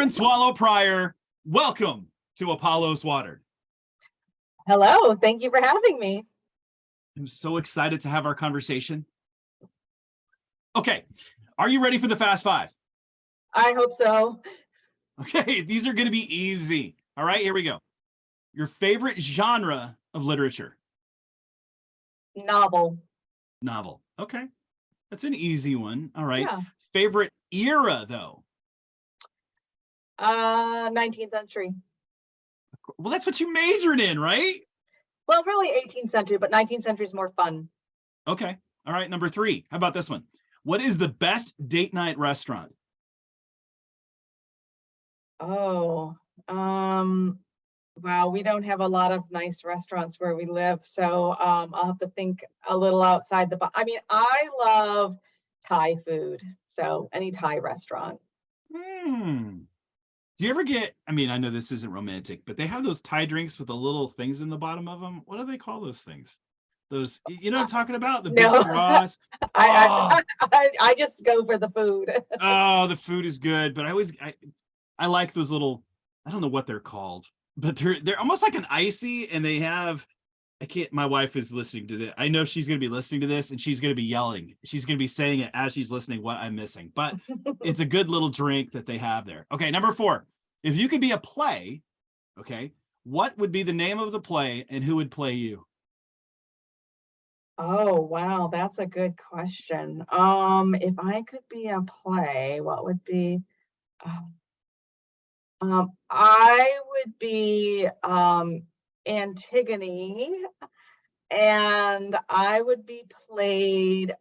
Ellen Swallow Pryor, welcome to Apollos Watered. Hello, thank you for having me. I'm so excited to have our conversation. Okay, are you ready for the Fast Five? I hope so. Okay, these are going to be easy. All right, here we go. Your favorite genre of literature? Novel. Novel. Okay, that's an easy one. All right. Yeah. Favorite era, though? 19th century. Well, that's what you majored in, right? Well, really 18th century, but 19th century is more fun. Okay. All right, number 3. How about this one? What is the best date night restaurant? Oh, wow, we don't have a lot of nice restaurants where we live, so I'll have to think a little outside the box. I mean, I love Thai food, so any Thai restaurant. Do you ever get, I mean, I know this isn't romantic, but they have those Thai drinks with the little things in the bottom of them. What do they call those things? Those, you know what I'm talking about? The big No. straws. I just go for the food. Oh, the food is good, but I like those little, I don't know what they're called, but they're almost like an icy, and they have, I can't, my wife is listening to this. I know she's going to be listening to this, and she's going to be yelling. She's going to be saying it as she's listening what I'm missing, but it's a good little drink that they have there. Okay, number 4. If you could be a play, okay, what would be the name of the play and who would play you? Oh, wow, that's a good question. If I could be a play, what would be I would be Antigone, and I would be played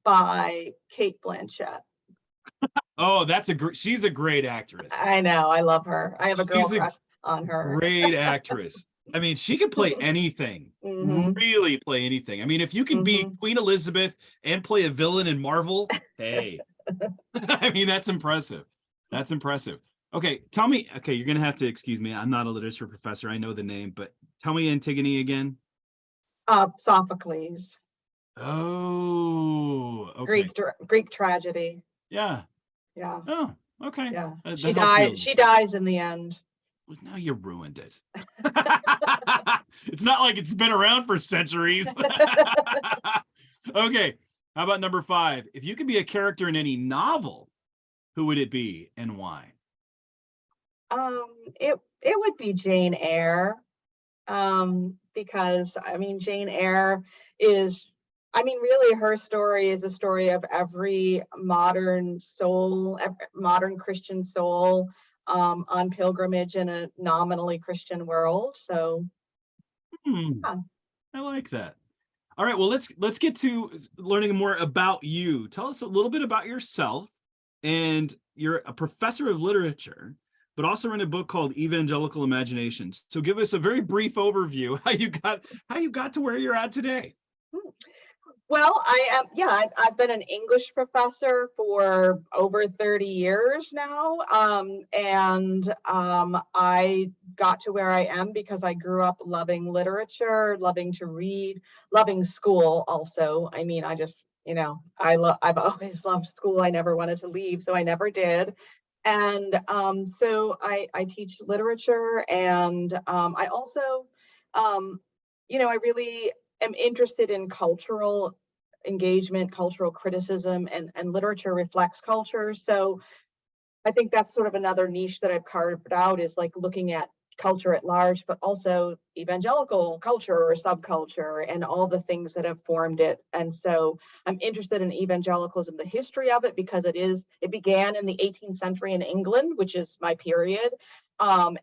by Kate Blanchett. Oh, she's a great actress. I know, I love her. I have a girl crush on her. Great actress. I mean, she could play anything, really play anything. I mean, if you can be Queen Elizabeth and play a villain in Marvel, hey, I mean, that's impressive. That's impressive. Okay, tell me, okay, you're going to have to excuse me. I'm not a literature professor. I know the name, but tell me Antigone again. Sophocles. Oh, okay. Greek tragedy. Yeah. Yeah. Oh, okay. Yeah. That she dies in the end. Now you ruined it. It's not like it's been around for centuries. Okay, how about number 5? If you could be a character in any novel, who would it be and why? It would be Jane Eyre, because I mean Jane Eyre is, I mean, really her story is a story of every modern soul, modern Christian soul on pilgrimage in a nominally Christian world. So I like that. All right, well, let's get to learning more about you. Tell us a little bit about yourself. And you're a professor of literature, but also written a book called Evangelical Imagination. So give us a very brief overview how you got to where you're at today. Well, I've been an English professor for over 30 years now. And I got to where I am because I grew up loving literature, loving to read, loving school also. I mean, I just, I've always loved school. I never wanted to leave, so I never did. And so I teach literature, and I also, I really am interested in cultural engagement, cultural criticism, and literature reflects culture. So I think that's sort of another niche that I've carved out, is like looking at culture at large, but also evangelical culture or subculture and all the things that have formed it. And so I'm interested in evangelicalism, the history of it, because it began in the 18th century in England, which is my period. And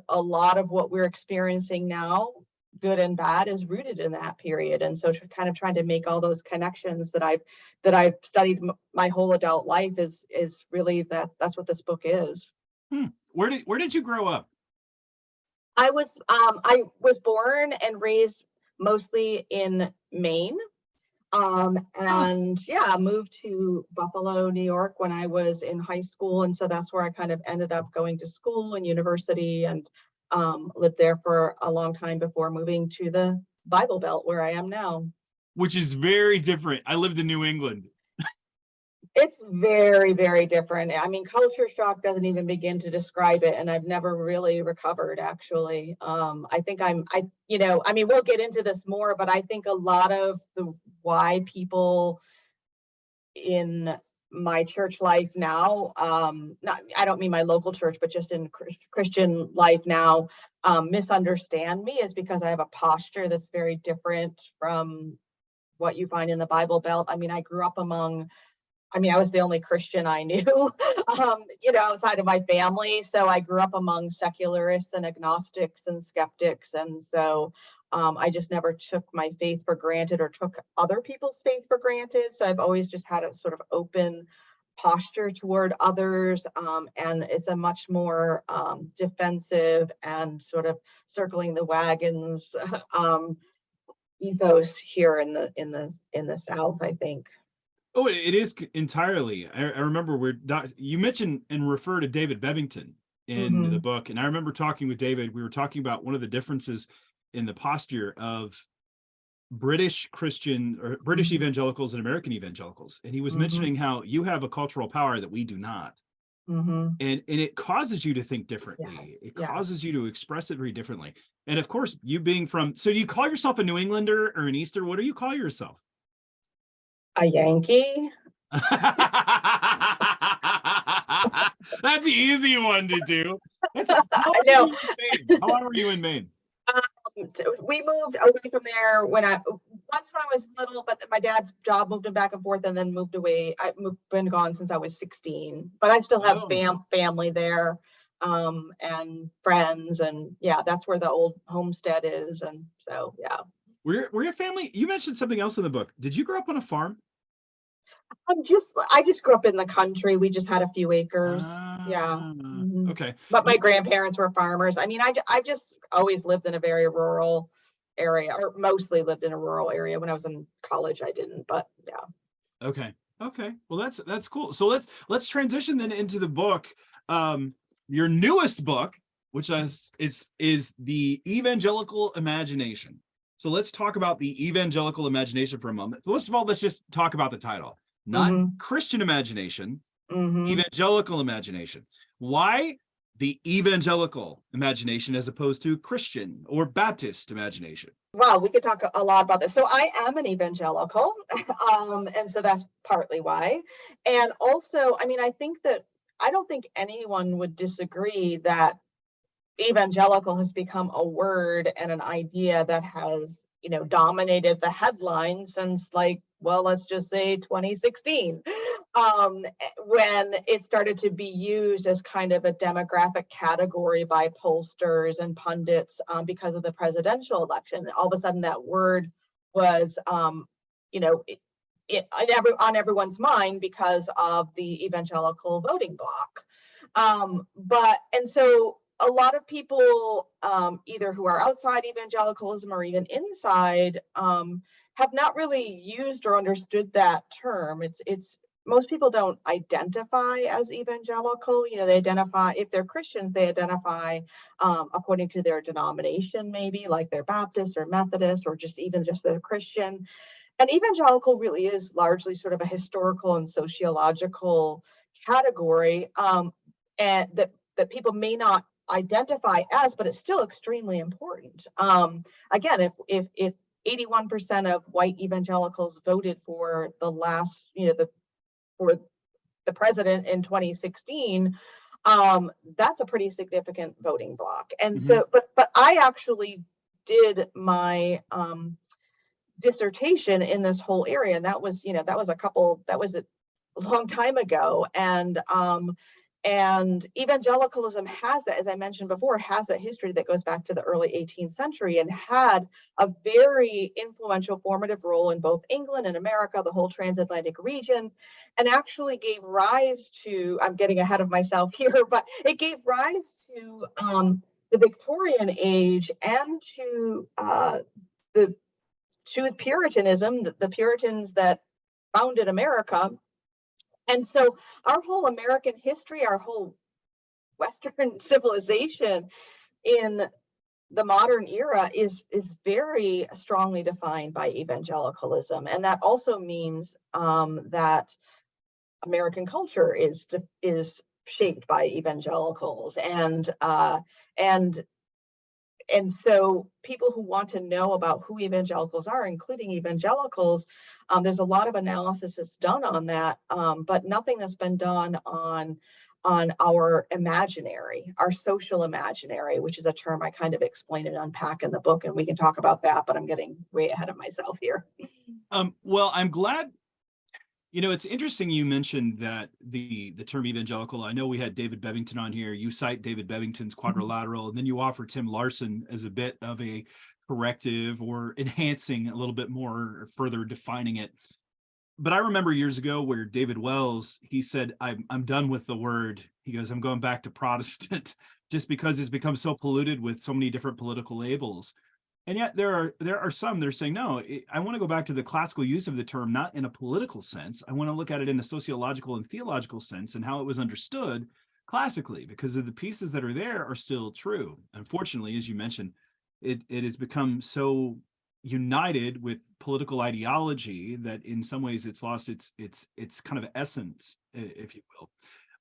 a lot of what we're experiencing now, good and bad, is rooted in that period. And so kind of trying to make all those connections that I've studied my whole adult life is really that's what this book is. Where did you grow up? I was born and raised mostly in Maine. Moved to Buffalo, New York when I was in high school. And so that's where I kind of ended up going to school and university, and lived there for a long time before moving to the Bible Belt where I am now. Which is very different. I lived in New England. It's very, very different. I mean, culture shock doesn't even begin to describe it, and I've never really recovered, actually. I think I mean, we'll get into this more, but I think a lot of the why people in my church life now, not, I don't mean my local church, but just in Christian life now, misunderstand me is because I have a posture that's very different from what you find in the Bible Belt. I mean, I was the only Christian I knew, outside of my family. So I grew up among secularists and agnostics and skeptics. And so I just never took my faith for granted or took other people's faith for granted. So I've always just had a sort of open posture toward others. And it's a much more defensive and sort of circling the wagons ethos here in the South, I think. Oh, it is entirely. I remember you mentioned and refer to David Bebbington in the book, and I remember talking with David. We were talking about one of the differences in the posture of British Christian or British evangelicals and American evangelicals, and he was mentioning how you have a cultural power that we do not, and it causes you to think differently. Yes, it causes you to express it very differently. And of course, you being from, so do you call yourself a New Englander or an Easter? What do you call yourself? A Yankee. That's an easy one to do. I know. How long were you in Maine? We moved away from there when I was little, but my dad's job moved him back and forth and then moved away. Been gone since I was 16, but I still have family there, and friends, and yeah, that's where the old homestead is. And so, yeah. Were your family, you mentioned something else in the book. Did you grow up on a farm? I just grew up in the country. We just had a few acres. Yeah. Okay. But my grandparents were farmers. I mean, I just always lived in a very rural area, or mostly lived in a rural area. When I was in college, I didn't, but yeah. Okay. Well, that's cool. So let's transition then into the book. Your newest book, which is the Evangelical Imagination. So let's talk about the Evangelical Imagination for a moment. First of all, let's just talk about the title. Not Christian imagination, evangelical imagination. Why the evangelical imagination as opposed to Christian or Baptist imagination? Well, we could talk a lot about this. So I am an evangelical, and so that's partly why. And also, I mean, I don't think anyone would disagree that evangelical has become a word and an idea that has, dominated the headlines since, like, well, let's just say 2016, when it started to be used as kind of a demographic category by pollsters and pundits, because of the presidential election. All of a sudden, that word was, on everyone's mind because of the evangelical voting bloc. And so a lot of people, either who are outside evangelicalism or even inside, have not really used or understood that term. It's most people don't identify as evangelical. They identify, if they're Christians, they identify according to their denomination, maybe like they're Baptist or Methodist, or just they're Christian. And evangelical really is largely sort of a historical and sociological category, and that people may not identify as, but it's still extremely important. Again, if 81% of white evangelicals voted for the last, for the president in 2016, that's a pretty significant voting bloc. And so, but I actually did my dissertation in this whole area, and that was a long time ago. And evangelicalism has that, as I mentioned before, has that history that goes back to the early 18th century and had a very influential formative role in both England and America, the whole transatlantic region, and actually gave rise to, I'm getting ahead of myself here, but it gave rise to the Victorian age and to Puritanism, the Puritans that founded America. And so our whole American history, our whole Western civilization in the modern era is very strongly defined by evangelicalism. And that also means that American culture is shaped by evangelicals, and so people who want to know about who evangelicals are, including evangelicals, there's a lot of analysis that's done on that, but nothing that's been done on our imaginary, our social imaginary, which is a term I kind of explain and unpack in the book, and we can talk about that, but I'm getting way ahead of myself here. Well, I'm glad. It's interesting you mentioned that the term evangelical. I know we had David Bevington on here. You cite David Bevington's quadrilateral, and then you offer Tim Larson as a bit of a corrective or enhancing a little bit more, or further defining it. But I remember years ago where David Wells, he said, I'm done with the word. He goes, I'm going back to Protestant, just because it's become so polluted with so many different political labels. And yet there are some that are saying, no, I want to go back to the classical use of the term, not in a political sense. I want to look at it in a sociological and theological sense, and how it was understood classically, because of the pieces that are there are still true. Unfortunately, as you mentioned, it has become so united with political ideology that in some ways it's lost its kind of essence, if you will.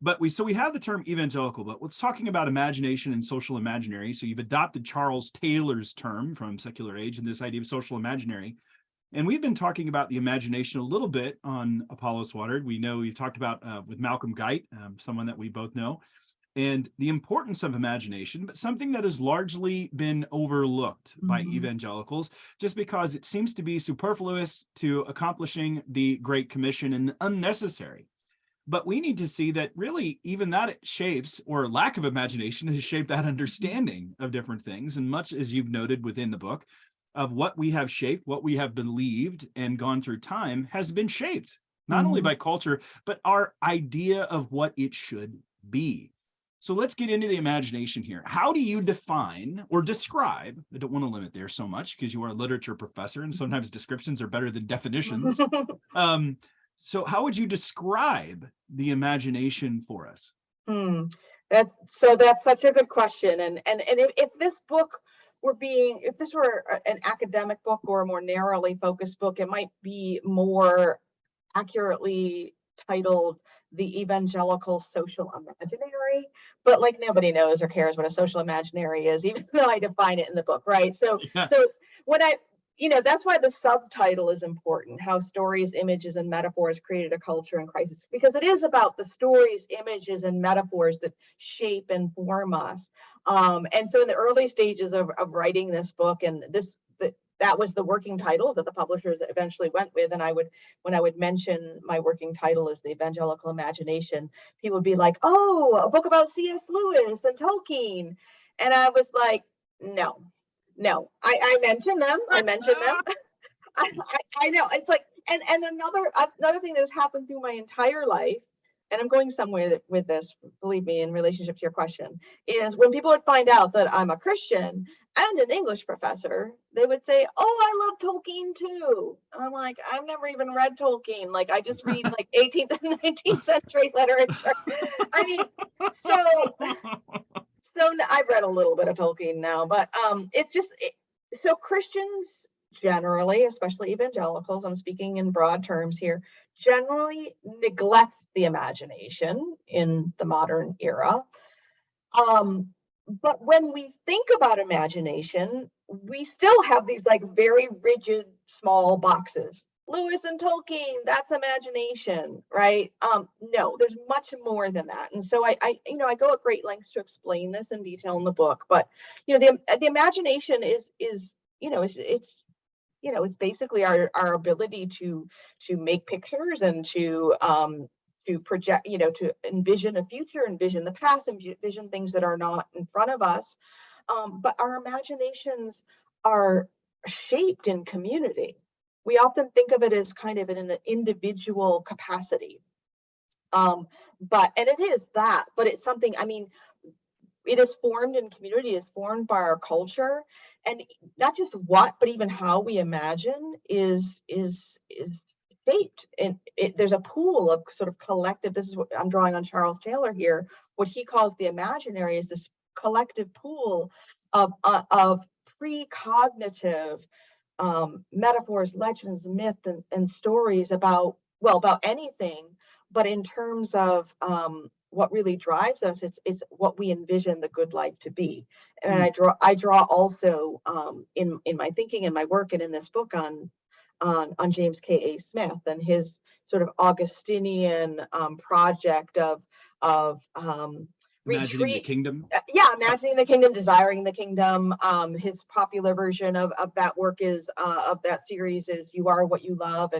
But we have the term evangelical, but let's talking about imagination and social imaginary. So you've adopted Charles Taylor's term from Secular Age and this idea of social imaginary. And we've been talking about the imagination a little bit on Apollos Watered. We know you've talked about with Malcolm Guite, someone that we both know, and the importance of imagination, but something that has largely been overlooked by evangelicals, just because it seems to be superfluous to accomplishing the Great Commission and unnecessary. But we need to see that really even that shapes, or lack of imagination has shaped that understanding of different things. And much as you've noted within the book, of what we have shaped, what we have believed and gone through time has been shaped, not only by culture, but our idea of what it should be. So let's get into the imagination here. How do you define or describe, I don't want to limit there so much because you are a literature professor and sometimes descriptions are better than definitions. So how would you describe the imagination for us? That's such a good question. And if this book if this were an academic book or a more narrowly focused book, it might be more accurately titled The Evangelical Social Imaginary, but like nobody knows or cares what a social imaginary is, even though I define it in the book, right? So when that's why the subtitle is important, how stories, images, and metaphors created a culture in crisis, because it is about the stories, images, and metaphors that shape and form us. And so in the early stages of writing this book, and that was the working title that the publishers eventually went with. And when I would mention my working title as the Evangelical Imagination, people would be like, oh, a book about C.S. Lewis and Tolkien. And I was like, no, I mentioned them. I know. It's like, and another thing that has happened through my entire life, and I'm going somewhere with this, believe me, in relationship to your question, is when people would find out that I'm a Christian and an English professor, they would say, oh, I love Tolkien too. And I'm like, I've never even read Tolkien. Like, I just read like 18th and 19th century literature. I mean, so I've read a little bit of Tolkien now, but it's just, so Christians generally, especially evangelicals, I'm speaking in broad terms here, generally neglect the imagination in the modern era. But when we think about imagination, we still have these like very rigid, small boxes. Lewis and Tolkien, that's imagination, right? No, there's much more than that. And so I go at great lengths to explain this in detail in the book, but the imagination is it's basically our ability to make pictures and to project, to envision a future, envision the past, envision things that are not in front of us. But our imaginations are shaped in community. We often think of it as kind of in an individual capacity. And it is that, but it's something, it is formed in community, it's formed by our culture, and not just what, but even how we imagine is shaped. And there's a pool of sort of collective, this is what I'm drawing on Charles Taylor here, what he calls the imaginary is this collective pool of precognitive metaphors, legends, myth, and stories about anything, but in terms of what really drives us, it's what we envision the good life to be. And Mm. I draw also in my thinking and my work and in this book on James K.A. Smith and his sort of Augustinian project of Imagining the retreat. kingdom. Yeah, Yep. imagining the kingdom, desiring the kingdom. His popular version of that work is of that series is "You Are What You Love,"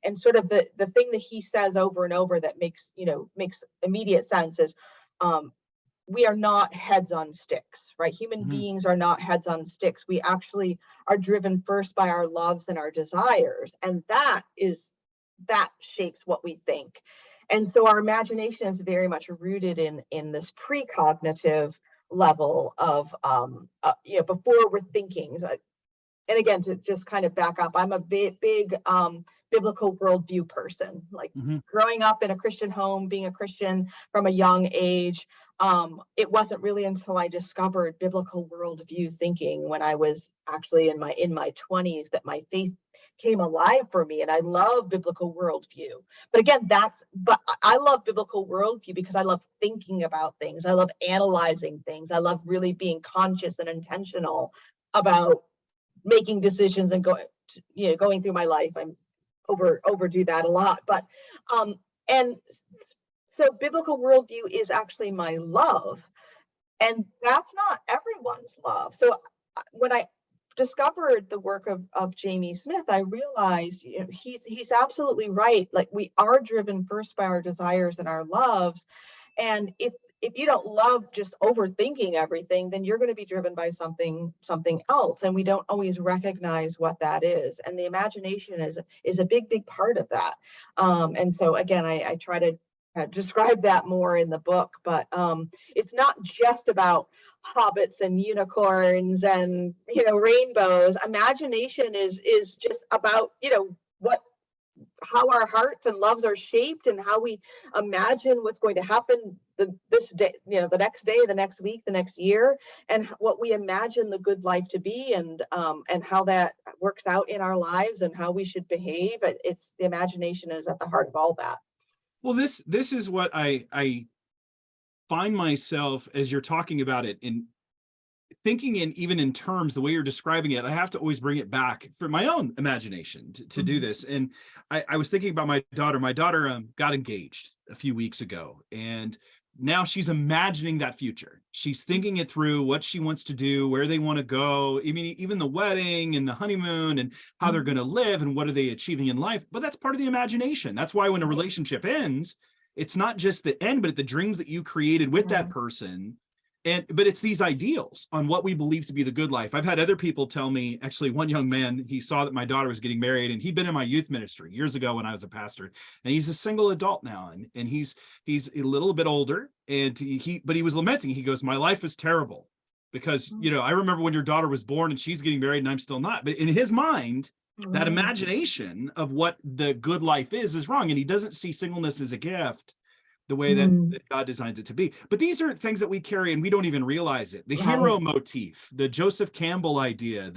and sort of the thing that he says over and over that makes immediate sense is we are not heads on sticks, right? Human Mhm. beings are not heads on sticks. We actually are driven first by our loves and our desires, and that shapes what we think. And so our imagination is very much rooted in this precognitive level of before we're thinking. And again, to just kind of back up, I'm a big biblical worldview person. Like Mhm. growing up in a Christian home, being a Christian from a young age, it wasn't really until I discovered biblical worldview thinking when I was actually in my 20s that my faith came alive for me. And I love biblical worldview. But again, but I love biblical worldview because I love thinking about things. I love analyzing things. I love really being conscious and intentional about making decisions and going through my life. I'm overdo that a lot, but and so biblical worldview is actually my love, and that's not everyone's love. So when I discovered the work of Jamie Smith, I realized he's absolutely right. Like we are driven first by our desires and our loves, and if you don't love just overthinking everything, then you're going to be driven by something else, and we don't always recognize what that is. And the imagination is a big part of that. And so again, I try to describe that more in the book, but it's not just about hobbits and unicorns and rainbows. Imagination is just about what how our hearts and loves are shaped and how we imagine what's going to happen this day, the next day, the next week, the next year, and what we imagine the good life to be, and how that works out in our lives and how we should behave. It's the imagination is at the heart of all that. Well, this is what I find myself as you're talking about it in thinking in even in terms the way you're describing it. I have to always bring it back for my own imagination to do this. And I was thinking about my daughter. My daughter got engaged a few weeks ago, and now she's imagining that future. She's thinking it through, what she wants to do, where they want to go. I mean, even the wedding and the honeymoon and how they're going to live and what are they achieving in life. But that's part of the imagination. That's why when a relationship ends, it's not just the end, but the dreams that you created with that person. But it's these ideals on what we believe to be the good life. I've had other people tell me, actually, one young man, he saw that my daughter was getting married, and he'd been in my youth ministry years ago when I was a pastor, and he's a single adult now, and he's a little bit older, and but he was lamenting. He goes, my life is terrible because I remember when your daughter was born and she's getting married and I'm still not. But in his mind, that imagination of what the good life is wrong, and he doesn't see singleness as a gift the way that God designed it to be. But these are things that we carry and we don't even realize it. The hero motif, the Joseph Campbell idea,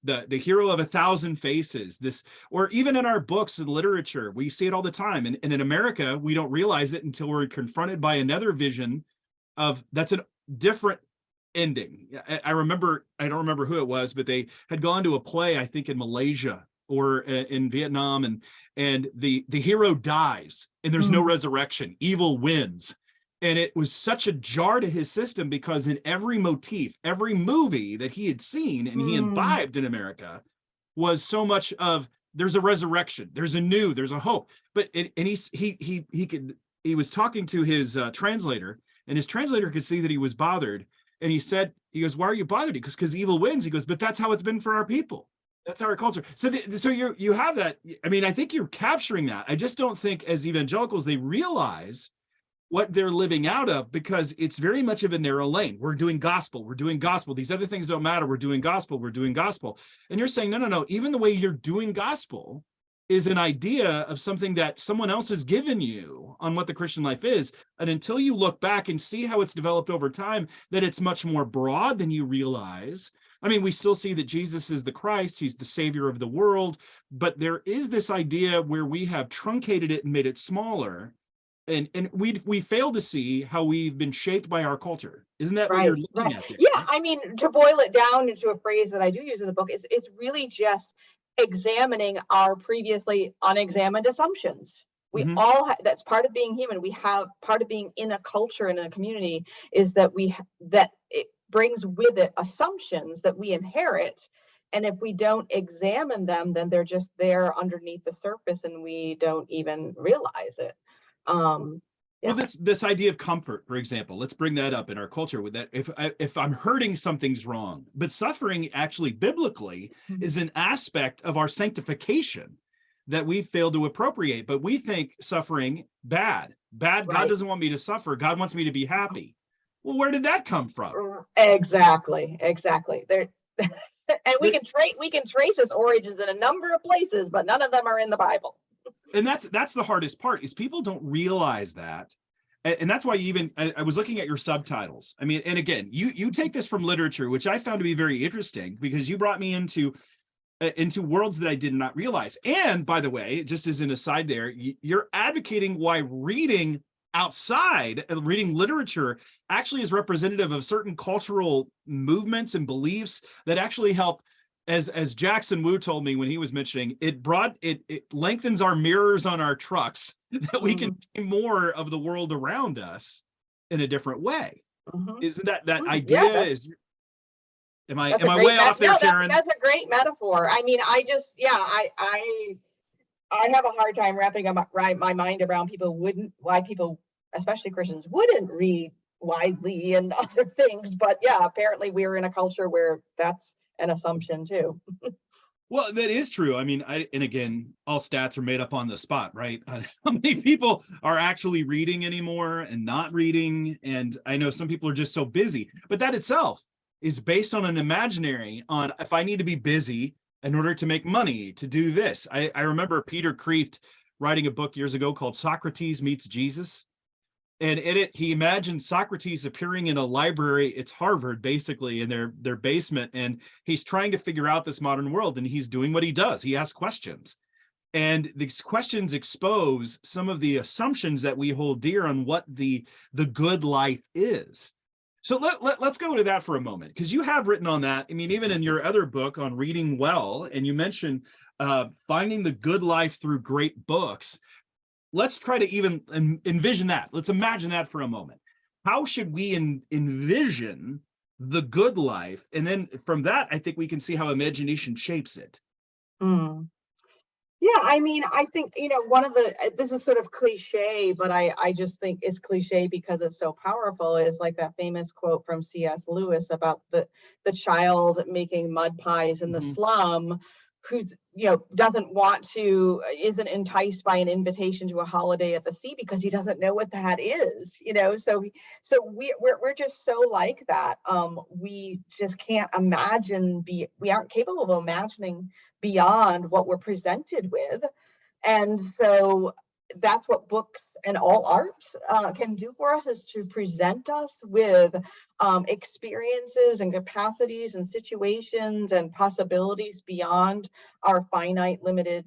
the hero of 1,000 faces, or even in our books and literature, we see it all the time. And in America, we don't realize it until we're confronted by another vision of that's a different ending. I don't remember who it was, but they had gone to a play, I think in Malaysia or in Vietnam, and the hero dies and there's no resurrection. Evil wins. And it was such a jar to his system because in every motif, every movie that he had seen and he imbibed in America was so much of there's a resurrection, there's a hope. But he was talking to his translator, and his translator could see that he was bothered. And he goes, why are you bothered? Because evil wins. He goes, but that's how it's been for our people. That's our culture. So you have that. I mean, I think you're capturing that. I just don't think as evangelicals, they realize what they're living out of, because it's very much of a narrow lane. We're doing gospel. These other things don't matter. We're doing gospel. And you're saying, no. Even the way you're doing gospel is an idea of something that someone else has given you on what the Christian life is. And until you look back and see how it's developed over time, that it's much more broad than you realize. I mean, we still see that Jesus is the Christ, he's the savior of the world, but there is this idea where we have truncated it and made it smaller, And we fail to see how we've been shaped by our culture. Isn't that what you're Right, looking right. at there? Yeah, I mean, to boil it down into a phrase that I do use in the book, is really just examining our previously unexamined assumptions. We Mhm. all that's part of being human. We have part of being in a culture and in a community is that that it brings with it assumptions that we inherit. And if we don't examine them, then they're just there underneath the surface and we don't even realize it. Um, Well, yeah, this idea of comfort, for example, let's bring that up in our culture with that. If I'm hurting, something's wrong. But suffering actually biblically Mhm. is an aspect of our sanctification that we fail to appropriate. But we think suffering bad. Bad. God Right. doesn't want me to suffer. God wants me to be happy. Well, where did that come from? Exactly, exactly. There, and That, we can trace its origins in a number of places, but none of them are in the Bible. and that's the hardest part is people don't realize that. And that's why you even I was looking at your subtitles. I mean, and again, you take this from literature, which I found to be very interesting because you brought me into worlds that I did not realize. And by the way, just as an aside there, you're advocating why reading outside, reading literature actually is representative of certain cultural movements and beliefs that actually help. As Jackson Wu told me when he was mentioning it lengthens our mirrors on our trucks that we can Mhm, see more of the world around us in a different way. mhm, Isn't that yeah, idea is am I that's am a I great way off there, no, Karen? that's a great metaphor. I mean, I just yeah, I have a hard time wrapping up my mind around why people, especially Christians, wouldn't read widely and other things. But yeah, apparently we're in a culture where that's an assumption too. Well, that is true. I mean, and again, all stats are made up on the spot, right? How many people are actually reading anymore and not reading? And I know some people are just so busy, but that itself is based on an imaginary on if I need to be busy in order to make money to do this. I remember Peter Kreeft writing a book years ago called Socrates Meets Jesus. And in it, he imagined Socrates appearing in a library. It's Harvard, basically, in their basement, and he's trying to figure out this modern world. And he's doing what he does. He asks questions, and these questions expose some of the assumptions that we hold dear on what the good life is. So let's go to that for a moment, because you have written on that. I mean, even in your other book on reading well, and you mentioned finding the good life through great books. Let's try to even envision that. Let's imagine that for a moment. How should we envision the good life? And then from that, I think we can see how imagination shapes it. Mm. Yeah, I mean, I think, one of this is sort of cliche, but I just think it's cliche because it's so powerful, is like that famous quote from C.S. Lewis about the child making mud pies in the Mhm. slum, who's, doesn't want to, isn't enticed by an invitation to a holiday at the sea because he doesn't know what that is, so we're just so like that. We just can't imagine, we aren't capable of imagining beyond what we're presented with. And so that's what books and all art can do for us, is to present us with experiences and capacities and situations and possibilities beyond our finite, limited,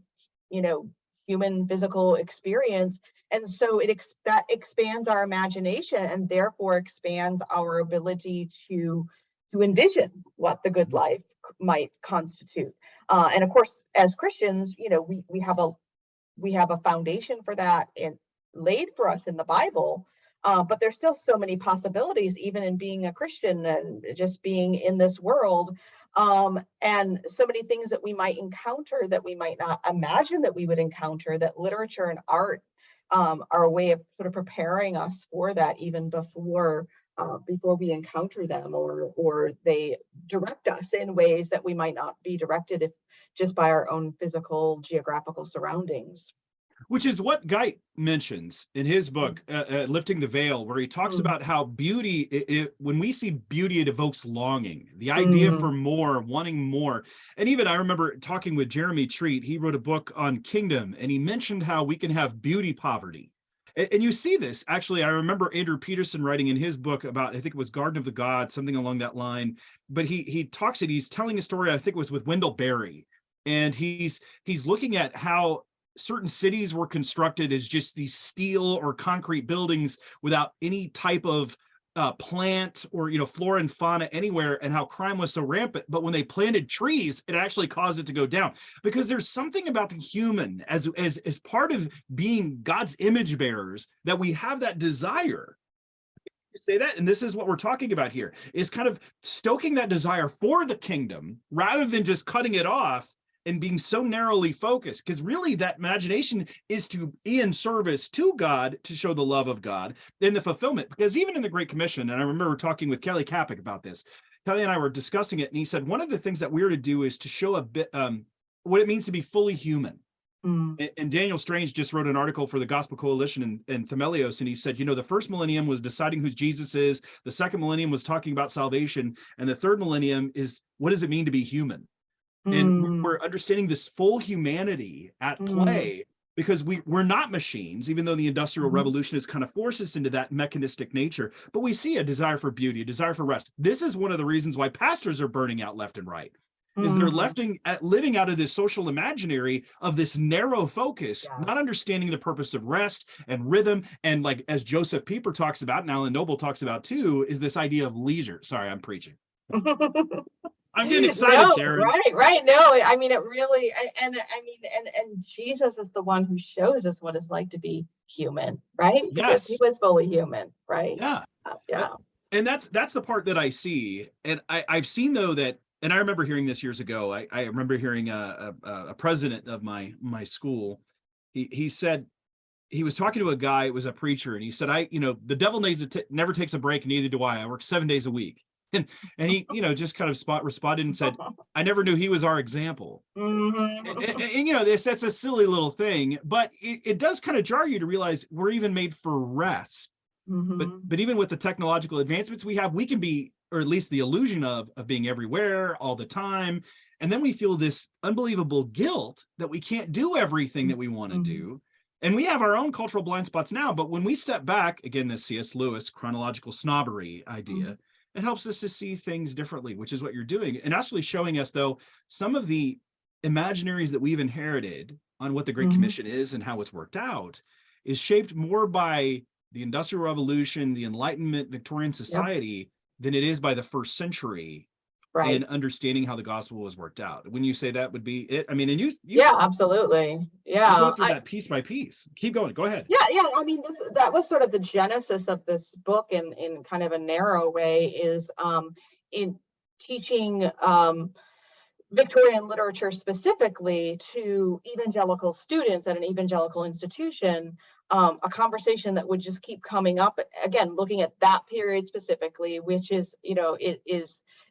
you know, human physical experience. And so that expands our imagination and therefore expands our ability to envision what the good life might constitute. And of course, as Christians, we have a foundation for that and laid for us in the Bible. But there's still so many possibilities, even in being a Christian and just being in this world. And so many things that we might encounter that we might not imagine that we would encounter, that literature and art are a way of sort of preparing us for that, even before we encounter them, or they direct us in ways that we might not be directed if just by our own physical geographical surroundings. Which is what Geit mentions in his book, Lifting the Veil, where he talks Mm, about how beauty, when we see beauty, it evokes longing, the idea mm, for more, wanting more. And even I remember talking with Jeremy Treat. He wrote a book on kingdom, and he mentioned how we can have beauty poverty. And you see this, actually, I remember Andrew Peterson writing in his book about, I think it was Garden of the Gods, something along that line. But he talks it, he's telling a story, I think it was with Wendell Berry. And he's looking at how certain cities were constructed as just these steel or concrete buildings without any type of plant or, flora and fauna anywhere, and how crime was so rampant. But when they planted trees, it actually caused it to go down, because there's something about the human as part of being God's image bearers, that we have that desire to say that. And this is what we're talking about here, is kind of stoking that desire for the kingdom rather than just cutting it off and being so narrowly focused, because really that imagination is to be in service to God, to show the love of God in the fulfillment. Because even in the Great Commission, and I remember talking with Kelly Kapic about this, Kelly and I were discussing it, and he said one of the things that we're to do is to show a bit what it means to be fully human. And Daniel Strange just wrote an article for the Gospel Coalition in Themelios, and he said, the first millennium was deciding who Jesus is, the second millennium was talking about salvation, and the third millennium is what does it mean to be human? And we're understanding this full humanity at play, because we're not machines, even though the Industrial Revolution has kind of forced us into that mechanistic nature. But we see a desire for beauty, a desire for rest. This is one of the reasons why pastors are burning out left and right, is they're living out of this social imaginary of this narrow focus, not understanding the purpose of rest and rhythm. And like, as Joseph Pieper talks about, and Alan Noble talks about too, is this idea of leisure. Sorry, I'm preaching. I'm getting excited, No, Karen. right. No, I mean, it really, and Jesus is the one who shows us what it's like to be human, right? Because he was fully human, right? Yeah. Yeah. And that's the part that I see. And I've seen, though, that, and I remember hearing this years ago. I remember hearing a president of my school. He said, he was talking to a guy, it was a preacher, and he said, the devil never takes a break, neither do I. I work 7 days a week. And he, just kind of responded and said, I never knew he was our example. And that's a silly little thing, but it does kind of jar you to realize we're even made for rest. But even with the technological advancements we have, we can be, or at least the illusion of being everywhere all the time. And then we feel this unbelievable guilt that we can't do everything that we want to do. And we have our own cultural blind spots now. But when we step back, again, this C.S. Lewis chronological snobbery idea, it helps us to see things differently, which is what you're doing. And actually showing us, though, some of the imaginaries that we've inherited on what the Great Commission is and how it's worked out is shaped more by the Industrial Revolution, the Enlightenment, Victorian society, than it is by the first century in understanding how the gospel was worked out. When you say that would be it, I mean, and you absolutely. Yeah. You go through that piece by piece. Keep going. Go ahead. Yeah. I mean, that was sort of the genesis of this book in kind of a narrow way, is in teaching Victorian literature specifically to evangelical students at an evangelical institution, a conversation that would just keep coming up, again, looking at that period specifically, which is,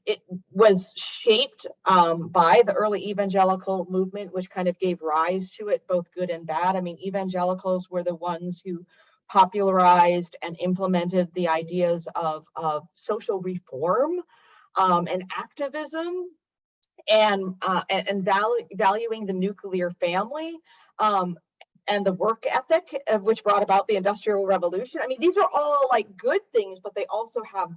it was shaped by the early evangelical movement, which kind of gave rise to it, both good and bad. I mean, evangelicals were the ones who popularized and implemented the ideas of social reform and activism, and valuing the nuclear family, and the work ethic, of which brought about the Industrial Revolution. I mean, these are all like good things, but they also have,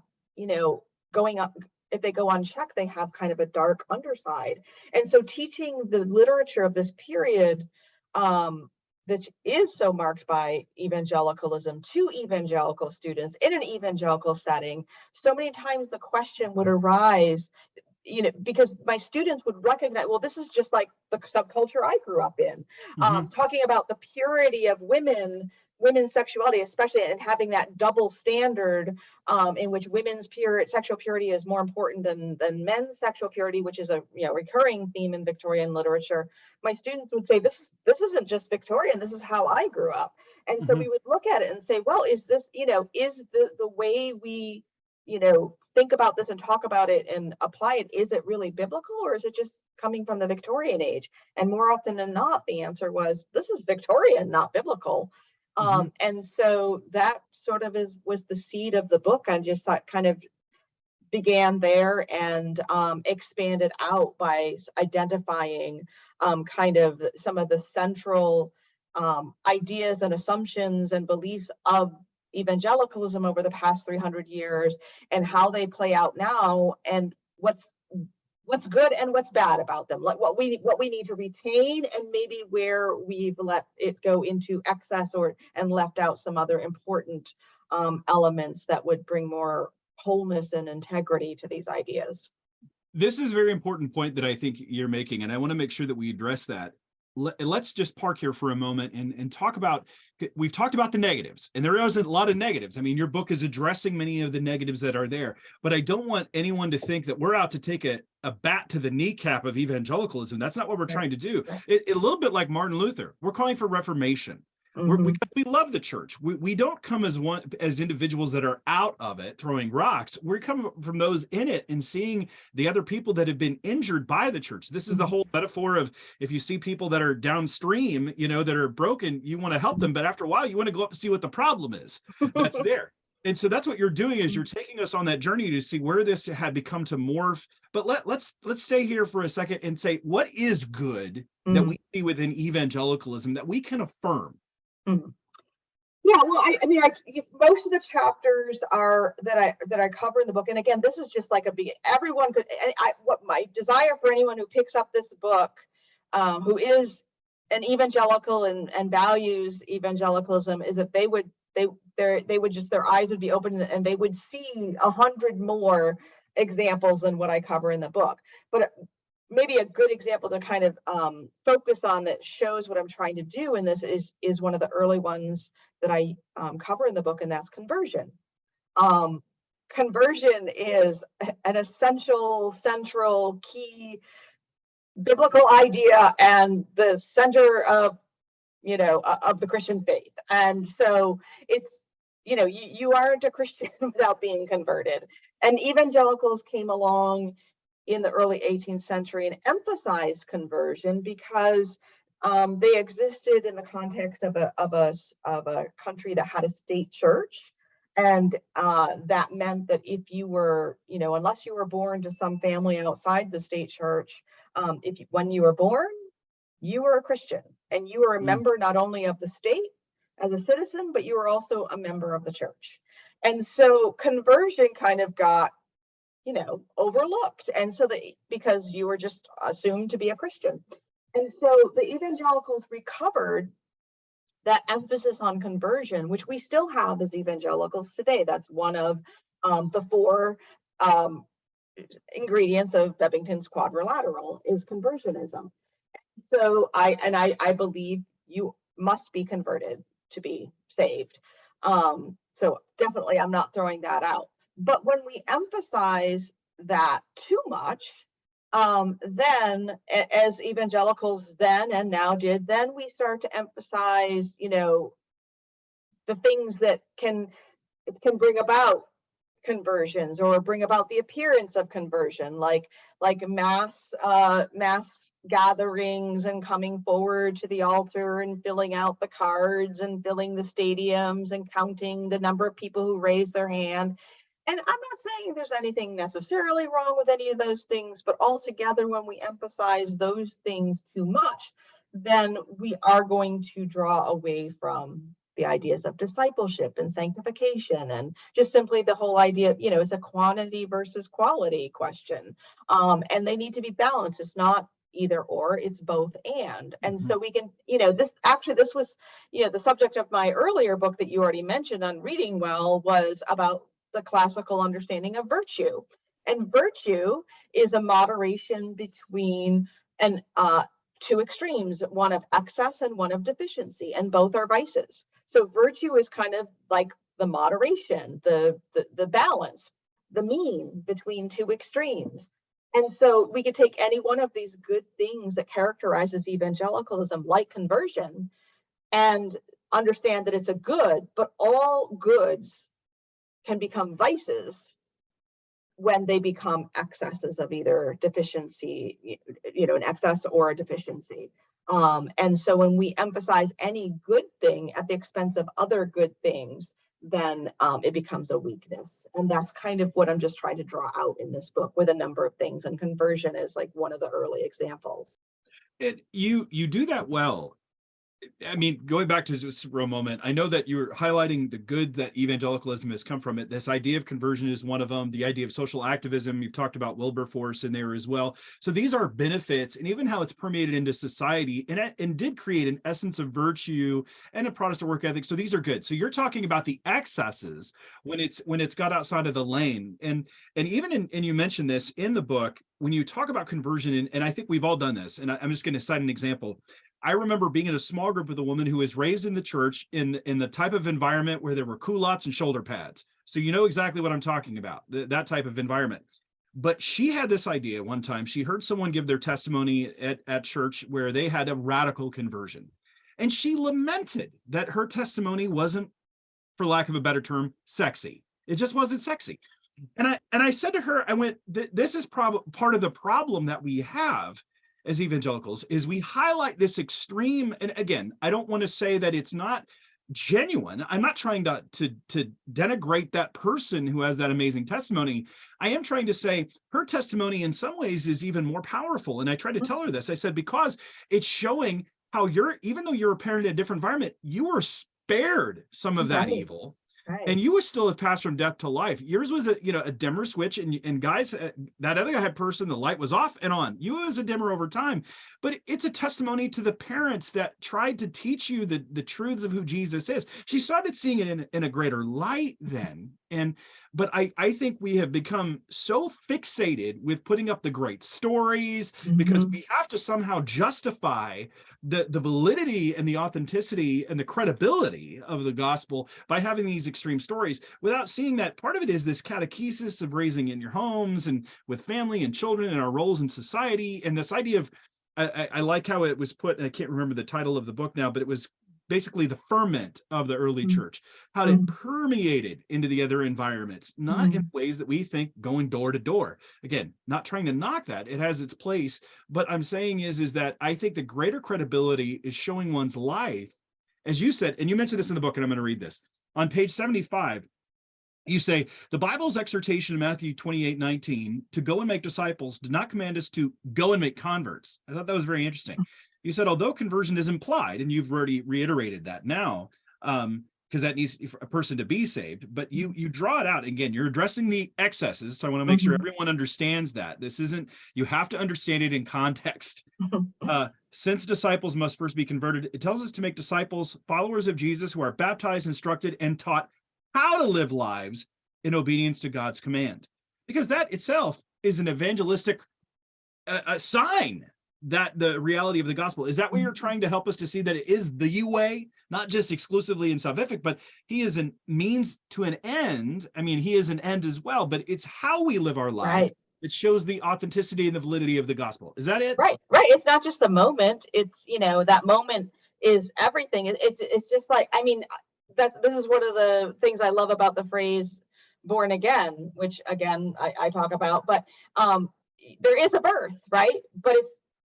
going up, if they go unchecked, they have kind of a dark underside. And so teaching the literature of this period, that is so marked by evangelicalism, to evangelical students in an evangelical setting, so many times the question would arise, because my students would recognize, well, this is just like the subculture I grew up in, talking about the purity of women's sexuality, especially, and having that double standard, in which women's sexual purity is more important than men's sexual purity, which is a recurring theme in Victorian literature. My students would say, this isn't just Victorian, this is how I grew up. And so we would look at it and say, well, is this, is the way we think about this and talk about it and apply it, is it really biblical, or is it just coming from the Victorian age? And more often than not, the answer was, this is Victorian, not biblical. And so that sort of was the seed of the book. I just kind of began there and expanded out by identifying kind of some of the central ideas and assumptions and beliefs of evangelicalism over the past 300 years, and how they play out now, and what's good and what's bad about them, like what we need to retain, and maybe where we've let it go into excess and left out some other important elements that would bring more wholeness and integrity to these ideas. This is a very important point that I think you're making, and I want to make sure that we address that. Let's just park here for a moment and talk about, we've talked about the negatives, and there isn't a lot of negatives. I mean, your book is addressing many of the negatives that are there, but I don't want anyone to think that we're out to take a bat to the kneecap of evangelicalism. That's not what we're trying to do. A little bit like Martin Luther, we're calling for reformation. We love the church. We don't come as individuals that are out of it throwing rocks. We come from those in it and seeing the other people that have been injured by the church. This is the whole metaphor of, if you see people that are downstream, that are broken, you want to help them, but after a while you want to go up and see what the problem is that's there. And so that's what you're doing, is you're taking us on that journey to see where this had become to morph. But let's stay here for a second and say, what is good that we see within evangelicalism that we can affirm? Yeah, well, I mean, most of the chapters are that I cover in the book, and again, this is just like everyone could. What my desire for anyone who picks up this book, who is an evangelical and values evangelicalism, is that they would just, their eyes would be open and they would see 100 more examples than what I cover in the book. But maybe a good example to kind of focus on that shows what I'm trying to do in this is one of the early ones that I cover in the book, and that's conversion. Conversion is an essential, central, key biblical idea and the center of the Christian faith. And so it's, you aren't a Christian without being converted. And evangelicals came along in the early 18th century and emphasized conversion because they existed in the context of a country that had a state church, and that meant that if you were, unless you were born to some family outside the state church, when you were born, you were a Christian, and you were a member not only of the state as a citizen, but you were also a member of the church. And so conversion kind of got overlooked. And so because you were just assumed to be a Christian. And so the evangelicals recovered that emphasis on conversion, which we still have as evangelicals today. That's one of the four ingredients of Bebbington's quadrilateral is conversionism. So I believe you must be converted to be saved. So definitely I'm not throwing that out. But when we emphasize that too much, then as evangelicals then and now did, then we start to emphasize, the things that can bring about conversions or bring about the appearance of conversion, like mass gatherings and coming forward to the altar and filling out the cards and filling the stadiums and counting the number of people who raise their hand. And I'm not saying there's anything necessarily wrong with any of those things, but altogether, when we emphasize those things too much, then we are going to draw away from the ideas of discipleship and sanctification, and just simply the whole idea, it's a quantity versus quality question. And they need to be balanced. It's not either or, it's both and. And so we can, this was, the subject of my earlier book that you already mentioned on Reading Well was about the classical understanding of virtue. And virtue is a moderation between two extremes, one of excess and one of deficiency, and both are vices. So virtue is kind of like the moderation, the balance, the mean between two extremes. And so we could take any one of these good things that characterizes evangelicalism, like conversion, and understand that it's a good, but all goods can become vices when they become excesses of either deficiency, an excess or a deficiency. And so when we emphasize any good thing at the expense of other good things, then it becomes a weakness. And that's kind of what I'm just trying to draw out in this book with a number of things. And conversion is like one of the early examples. You do that well. I mean, going back to just for a moment, I know that you're highlighting the good that evangelicalism has come from it. This idea of conversion is one of them. The idea of social activism, you've talked about Wilberforce in there as well. So these are benefits, and even how it's permeated into society and did create an essence of virtue and a Protestant work ethic. So these are good. So you're talking about the excesses when it's got outside of the lane. And even and you mentioned this in the book, when you talk about conversion, and I think we've all done this, and I'm just going to cite an example. I remember being in a small group with a woman who was raised in the church in the type of environment where there were culottes and shoulder pads. So you know exactly what I'm talking about, that type of environment. But she had this idea one time. She heard someone give their testimony at church where they had a radical conversion. And she lamented that her testimony wasn't, for lack of a better term, sexy. It just wasn't sexy. And I said to her, I went, this is part of the problem that we have as evangelicals, is we highlight this extreme. And again, I don't want to say that it's not genuine. I'm not trying to denigrate that person who has that amazing testimony. I am trying to say her testimony in some ways is even more powerful. And I tried to tell her this. I said, because it's showing how even though you're a parent in a different environment, you were spared some of that evil. Right. And you would still have passed from death to life. Yours was a dimmer switch, and guys, that other guy person, the light was off and on. You was a dimmer over time, but it's a testimony to the parents that tried to teach you the truths of who Jesus is. She started seeing it in a greater light then. But I think we have become so fixated with putting up the great stories because we have to somehow justify the validity and the authenticity and the credibility of the gospel by having these extreme stories without seeing that part of it is this catechesis of raising in your homes and with family and children and our roles in society. And this idea of, I like how it was put, and I can't remember the title of the book now, but it was basically the ferment of the early church, how it permeated into the other environments, not in ways that we think going door to door. Again, not trying to knock that, it has its place. But I'm saying is that I think the greater credibility is showing one's life, as you said, and you mentioned this in the book, and I'm going to read this. On page 75, you say, the Bible's exhortation in Matthew 28:19 to go and make disciples did not command us to go and make converts. I thought that was very interesting. You said, although conversion is implied, and you've already reiterated that now, because that needs a person to be saved, but you draw it out. Again, you're addressing the excesses, so I want to make sure everyone understands that. This isn't, you have to understand it in context. Since disciples must first be converted, it tells us to make disciples, followers of Jesus, who are baptized, instructed, and taught how to live lives in obedience to God's command. Because that itself is an evangelistic sign that the reality of the gospel. Is that what you're trying to help us to see, that it is the way, not just exclusively in salvific, but he is a means to an end. I mean, he is an end as well, but it's how we live our life. Right. It shows the authenticity and the validity of the gospel. Is that it? Right. It's not just the moment. It's, that moment is everything. It's just like, I mean, this is one of the things I love about the phrase born again, which again, I talk about, but there is a birth, right? But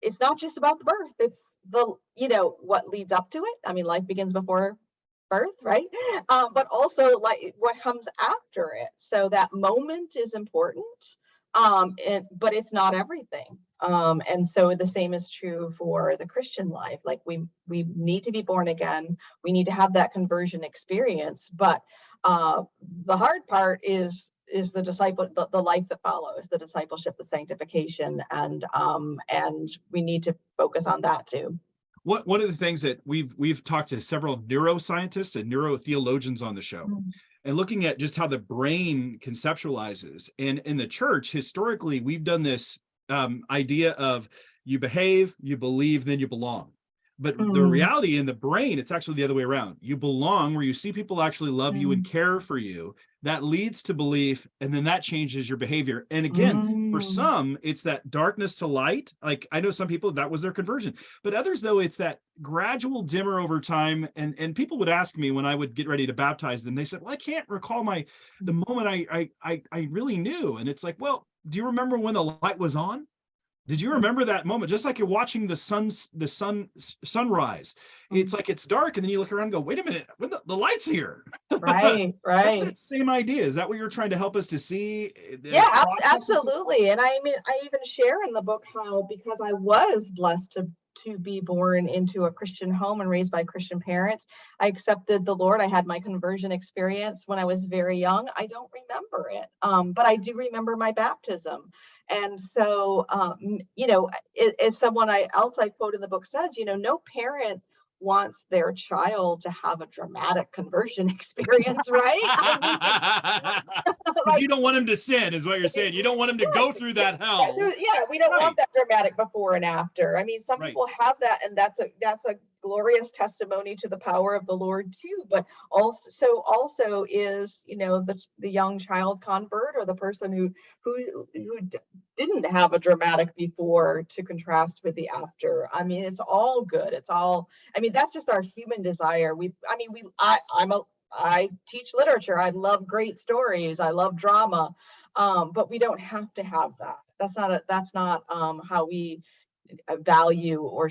it's not just about the birth. It's the, what leads up to it. I mean, life begins before birth, right? But also like what comes after it. So that moment is important, but it's not everything. And so the same is true for the Christian life. Like we need to be born again. We need to have that conversion experience. But the hard part is the life that follows, the discipleship, the sanctification, and we need to focus on that too. One of the things that we've talked to several neuroscientists and neurotheologians on the show, and looking at just how the brain conceptualizes. And in the church, historically, we've done this idea of you behave, you believe, then you belong. But the reality in the brain, it's actually the other way around. You belong where you see people actually love you and care for you. That leads to belief, and then that changes your behavior. And again, for some, it's that darkness to light. Like I know some people, that was their conversion. But others, though, it's that gradual dimmer over time. And people would ask me when I would get ready to baptize them, they said, well, I can't recall the moment I really knew. And it's like, well, do you remember when the light was on? Did you remember that moment? Just like you're watching the sunrise. It's like it's dark, and then you look around and go, wait a minute, when the light's here. Right. That's that same idea. Is that what you're trying to help us to see? Yeah, absolutely. And I mean, I even share in the book how, because I was blessed to to be born into a Christian home and raised by Christian parents. I accepted the Lord. I had my conversion experience when I was very young. I don't remember it, but I do remember my baptism. And so, as someone else I quote in the book says, no parent wants their child to have a dramatic conversion experience, right? You don't want him to sin, is what you're saying. You don't want him to go through that hell. We don't want that dramatic before and after. I mean, some people have that, and that's a glorious testimony to the power of the Lord too. But also is the young child convert, or the person who didn't have a dramatic before to contrast with the after. I mean, it's all good. It's all. I mean, that's just our human desire. I teach literature. I love great stories. I love drama, but we don't have to have that. That's not how we value or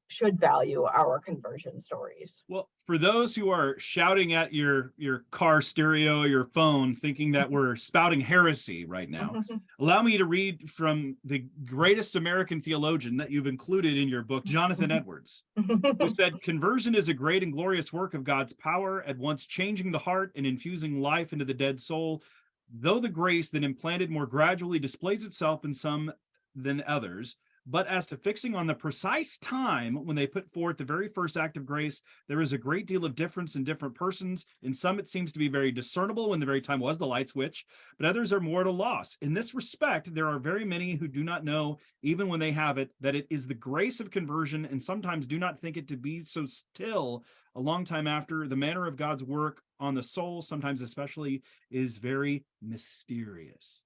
should value our conversion stories. Well, for those who are shouting at your car stereo, your phone, thinking that we're spouting heresy right now, allow me to read from the greatest American theologian that you've included in your book, Jonathan Edwards, who said, "Conversion is a great and glorious work of God's power, at once changing the heart and infusing life into the dead soul. Though the grace that implanted more gradually displays itself in some than others, but as to fixing on the precise time when they put forth the very first act of grace, there is a great deal of difference in different persons. In some, it seems to be very discernible when the very time was the light switch, but others are more at a loss. In this respect, there are very many who do not know, even when they have it, that it is the grace of conversion, and sometimes do not think it to be so still a long time after. The manner of God's work on the soul, sometimes especially, is very mysterious."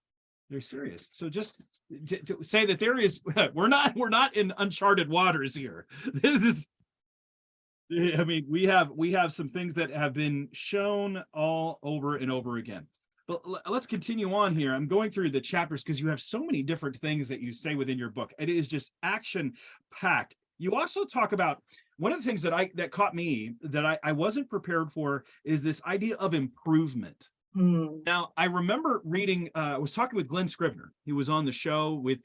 They're serious. So just to say that there is, we're not in uncharted waters here. This is, I mean, we have some things that have been shown all over and over again. But let's continue on here. I'm going through the chapters because you have so many different things that you say within your book. It is just action packed. You also talk about one of the things that caught me that I wasn't prepared for is this idea of improvement. Now, I remember reading, I was talking with Glenn Scribner. He was on the show with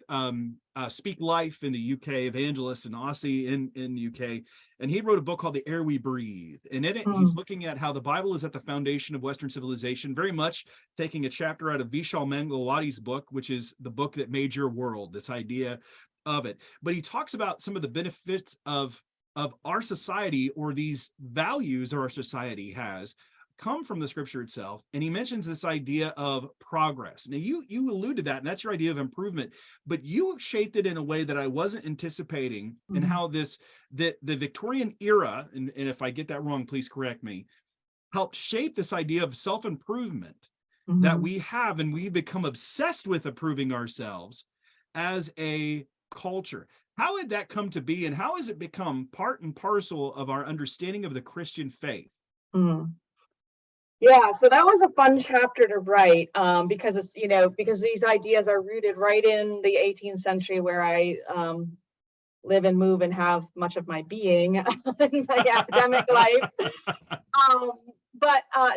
Speak Life in the UK, Evangelist and Aussie in the UK. And he wrote a book called The Air We Breathe. And in it, he's looking at how the Bible is at the foundation of Western civilization, very much taking a chapter out of Vishal Mangalwadi's book, which is the book that made your world, this idea of it. But he talks about some of the benefits of our society, or these values our society has, come from the scripture itself. And he mentions this idea of progress. Now you alluded to that, and that's your idea of improvement, but you shaped it in a way that I wasn't anticipating, and how the Victorian era, and if I get that wrong, please correct me, helped shape this idea of self-improvement that we have, and we become obsessed with improving ourselves as a culture. How did that come to be, and how has it become part and parcel of our understanding of the Christian faith? Yeah, so that was a fun chapter to write, because it's, because these ideas are rooted right in the 18th century, where I live and move and have much of my being in my academic life.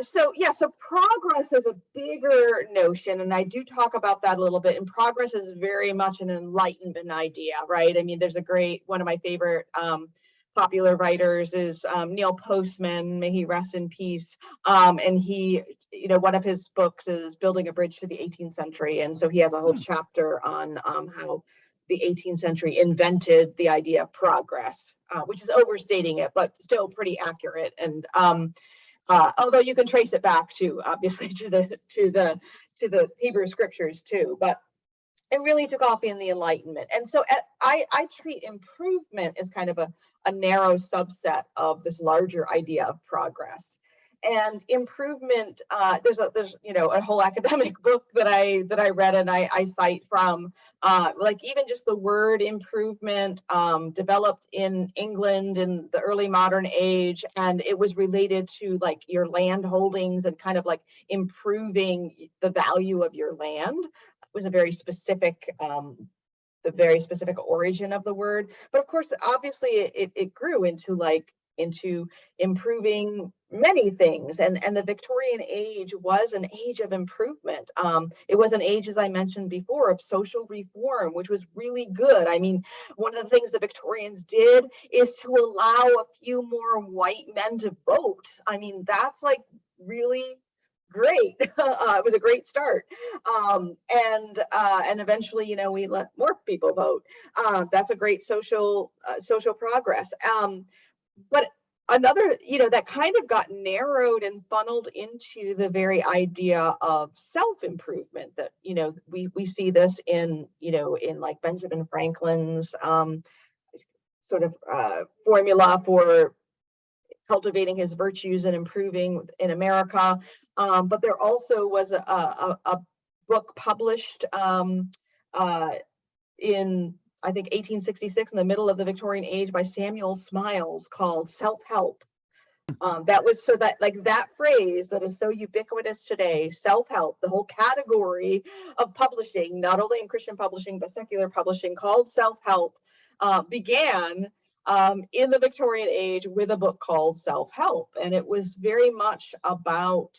So progress is a bigger notion, and I do talk about that a little bit. And progress is very much an Enlightenment idea, right? I mean, there's one of my favorite popular writers is Neil Postman, may he rest in peace. And he, one of his books is Building a Bridge to the 18th Century. And so he has a whole chapter on how the 18th century invented the idea of progress, which is overstating it, but still pretty accurate. And although you can trace it back to, obviously, to the Hebrew scriptures too, but it really took off in the Enlightenment. And so I treat improvement as kind of a narrow subset of this larger idea of progress. And improvement, there's a whole academic book that I read and I cite from, like even just the word improvement, developed in England in the early modern age, and it was related to like your land holdings and kind of like improving the value of your land. It was a very specific, the very specific origin of the word. But of course, obviously, it grew into like into improving many things. And the Victorian age was an age of improvement. It was an age, as I mentioned before, of social reform, which was really good. I mean, one of the things the Victorians did is to allow a few more white men to vote. I mean, that's like really great. It was a great start. And eventually, you know, we let more people vote. That's a great social progress. But another, you know, that kind of got narrowed and funneled into the very idea of self-improvement, that, you know, we see this in, you know, in like Benjamin Franklin's sort of formula for cultivating his virtues and improving in America. But there also was a book published in, I think, 1866, in the middle of the Victorian age, by Samuel Smiles, called Self-Help. That was, so that, like, that phrase that is so ubiquitous today, self-help, the whole category of publishing, not only in Christian publishing, but secular publishing, called self-help, began in the Victorian age with a book called Self-Help. And it was very much about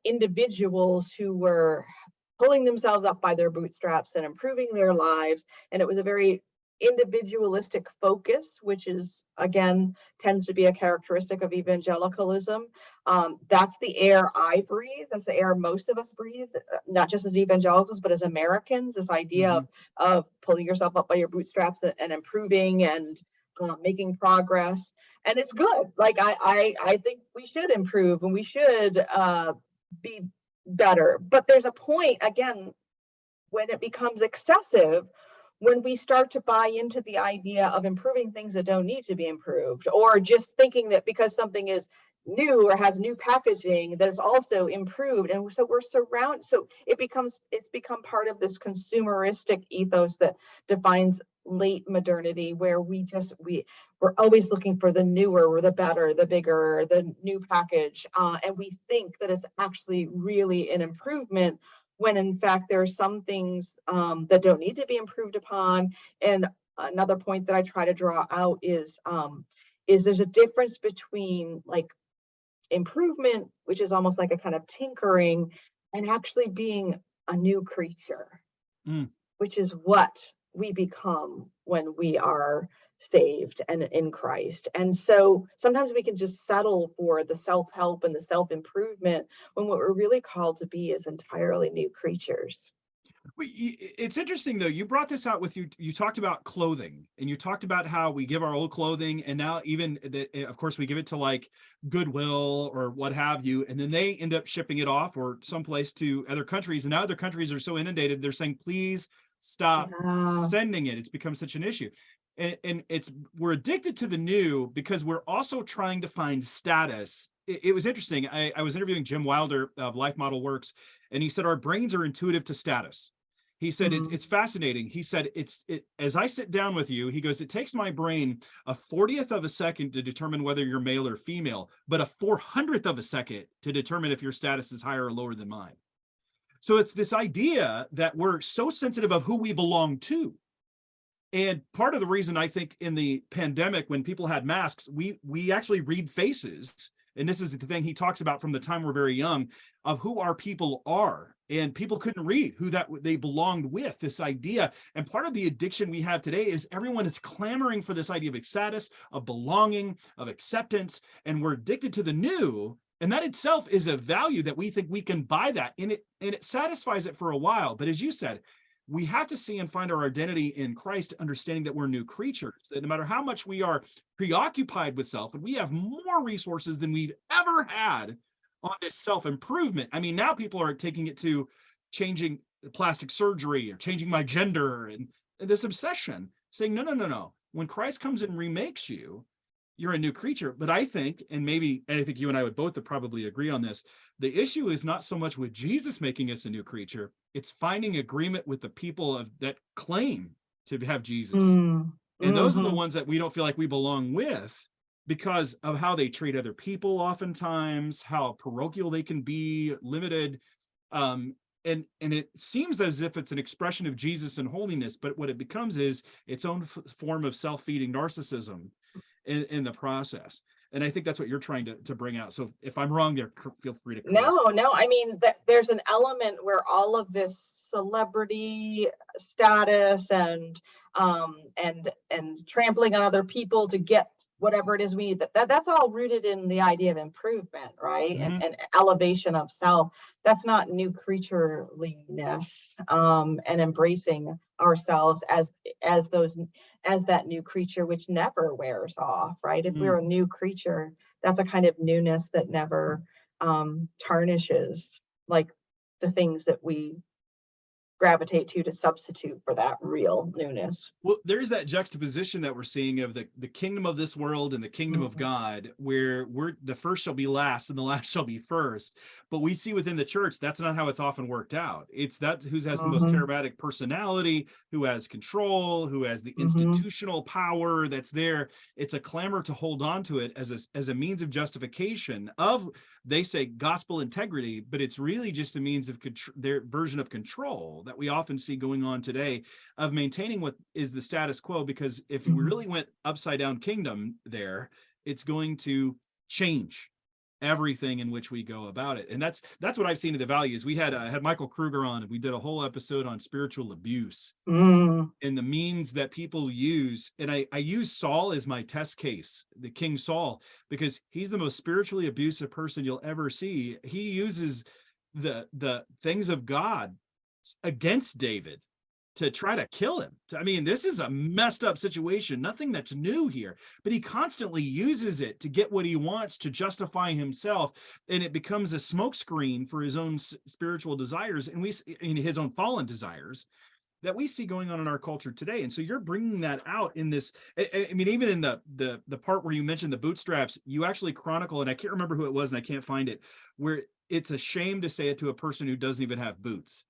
individuals who were pulling themselves up by their bootstraps and improving their lives. And it was a very individualistic focus, which is, again, tends to be a characteristic of evangelicalism. That's the air I breathe. That's the air most of us breathe, not just as evangelicals, but as Americans. This idea of pulling yourself up by your bootstraps and improving and making progress. And it's good. Like, I think we should improve and we should be better. But there's a point, again, when it becomes excessive, when we start to buy into the idea of improving things that don't need to be improved, or just thinking that because something is new or has new packaging, that is also improved. And so we're surrounded, so it's become part of this consumeristic ethos that defines late modernity, where we're always looking for the newer, or the better, the bigger, the new package. And we think that it's actually really an improvement, when in fact there are some things that don't need to be improved upon. And another point that I try to draw out is there's a difference between, like, improvement, which is almost like a kind of tinkering, and actually being a new creature, which is what we become when we are saved and in Christ. And so sometimes we can just settle for the self-help and the self-improvement, when what we're really called to be is entirely new creatures. It's interesting, though. You brought this out with you talked about clothing, and you talked about how we give our old clothing, and now even of course we give it to like Goodwill or what have you, and then they end up shipping it off or someplace to other countries. And now other countries are so inundated, they're saying, please stop sending it. It's become such an issue. And we're addicted to the new because we're also trying to find status. It was interesting. I was interviewing Jim Wilder of Life Model Works, and he said our brains are intuitive to status. He said it's fascinating. He said as I sit down with you, he goes, it takes my brain a 40th of a second to determine whether you're male or female, but a 400th of a second to determine if your status is higher or lower than mine. So it's this idea that we're so sensitive of who we belong to. And part of the reason, I think, in the pandemic, when people had masks, we actually read faces. And this is the thing he talks about from the time we're very young, of who our people are. And people couldn't read who they belonged with, this idea. And part of the addiction we have today is everyone is clamoring for this idea of status, of belonging, of acceptance. And we're addicted to the new. And that itself is a value that we think we can buy that. And it satisfies it for a while. But as you said, we have to see and find our identity in Christ, understanding that we're new creatures, that no matter how much we are preoccupied with self, and we have more resources than we've ever had on this self-improvement. I mean, now people are taking it to changing plastic surgery or changing my gender, and this obsession, saying, no. When Christ comes and remakes you, you're a new creature. But I think, and I think you and I would both probably agree on this, the issue is not so much with Jesus making us a new creature, it's finding agreement with the people that claim to have Jesus. And those are the ones that we don't feel like we belong with, because of how they treat other people, oftentimes, how parochial they can be, limited. And it seems as if it's an expression of Jesus and holiness, but what it becomes is its own form of self-feeding narcissism. in the process. And I think that's what you're trying to bring out. So if I'm wrong there, feel free to correct. No, I mean, there's an element where all of this celebrity status and trampling on other people to get whatever it is we need, that's all rooted in the idea of improvement, right? And elevation of self. That's not new creatureliness, and embracing ourselves as that new creature, which never wears off, right? If we're a new creature, that's a kind of newness that never tarnishes, like the things that we gravitate to substitute for that real newness. Well, there's that juxtaposition that we're seeing of the kingdom of this world and the kingdom of God, where the first shall be last and the last shall be first. But we see within the church, that's not how it's often worked out. It's that who has the most charismatic personality, who has control, who has the institutional power that's there. It's a clamor to hold on to it as a means of justification of, they say, gospel integrity, but it's really just a means of their version of control that we often see going on today, of maintaining what is the status quo. Because if we really went upside down kingdom there, it's going to change everything in which we go about it. And that's what I've seen in the values. We had Michael Kruger on, and we did a whole episode on spiritual abuse and the means that people use. And I use Saul as my test case, the King Saul, because he's the most spiritually abusive person you'll ever see. He uses the things of God against David to try to kill him. I mean, this is a messed up situation, nothing that's new here, but he constantly uses it to get what he wants, to justify himself, and it becomes a smokescreen for his own spiritual desires, and his own fallen desires that we see going on in our culture today. And so you're bringing that out in this. I mean, even in the part where you mentioned the bootstraps, you actually chronicle, and I can't remember who it was and I can't find it, where it's a shame to say it to a person who doesn't even have boots.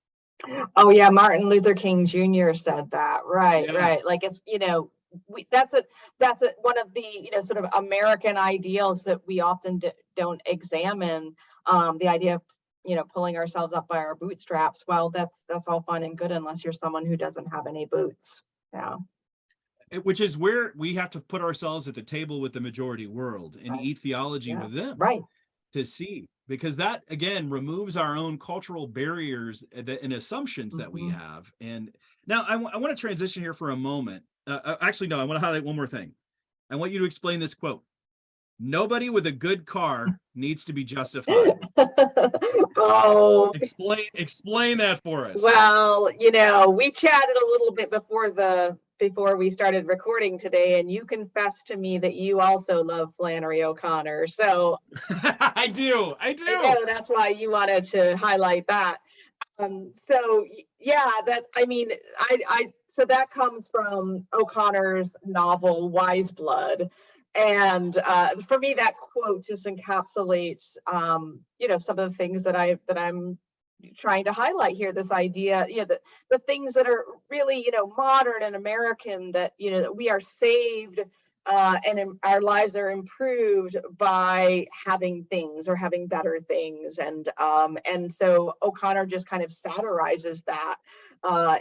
Oh yeah, Martin Luther King Jr. said that. Right, Yeah. right. Like, it's, that's one of the, sort of American ideals that we often don't examine. The idea of, pulling ourselves up by our bootstraps. Well, that's all fun and good unless you're someone who doesn't have any boots. Yeah. Which is where we have to put ourselves at the table with the majority world and eat theology with them. Right. To see, because that again removes our own cultural barriers and assumptions that we have. And now I want to transition here for a moment. Actually, no, I want to highlight one more thing. I want you to explain this quote. Nobody with a good car needs to be justified. Oh, explain that for us. Well, we chatted a little bit before we started recording today, and you confessed to me that you also love Flannery O'Connor. So I do. I know that's why you wanted to highlight that. So yeah, so that comes from O'Connor's novel Wise Blood. And for me, that quote just encapsulates, some of the things that I'm trying to highlight here. This idea, the things that are really, modern and American, that, that we are saved and our lives are improved by having things or having better things. And so O'Connor just kind of satirizes that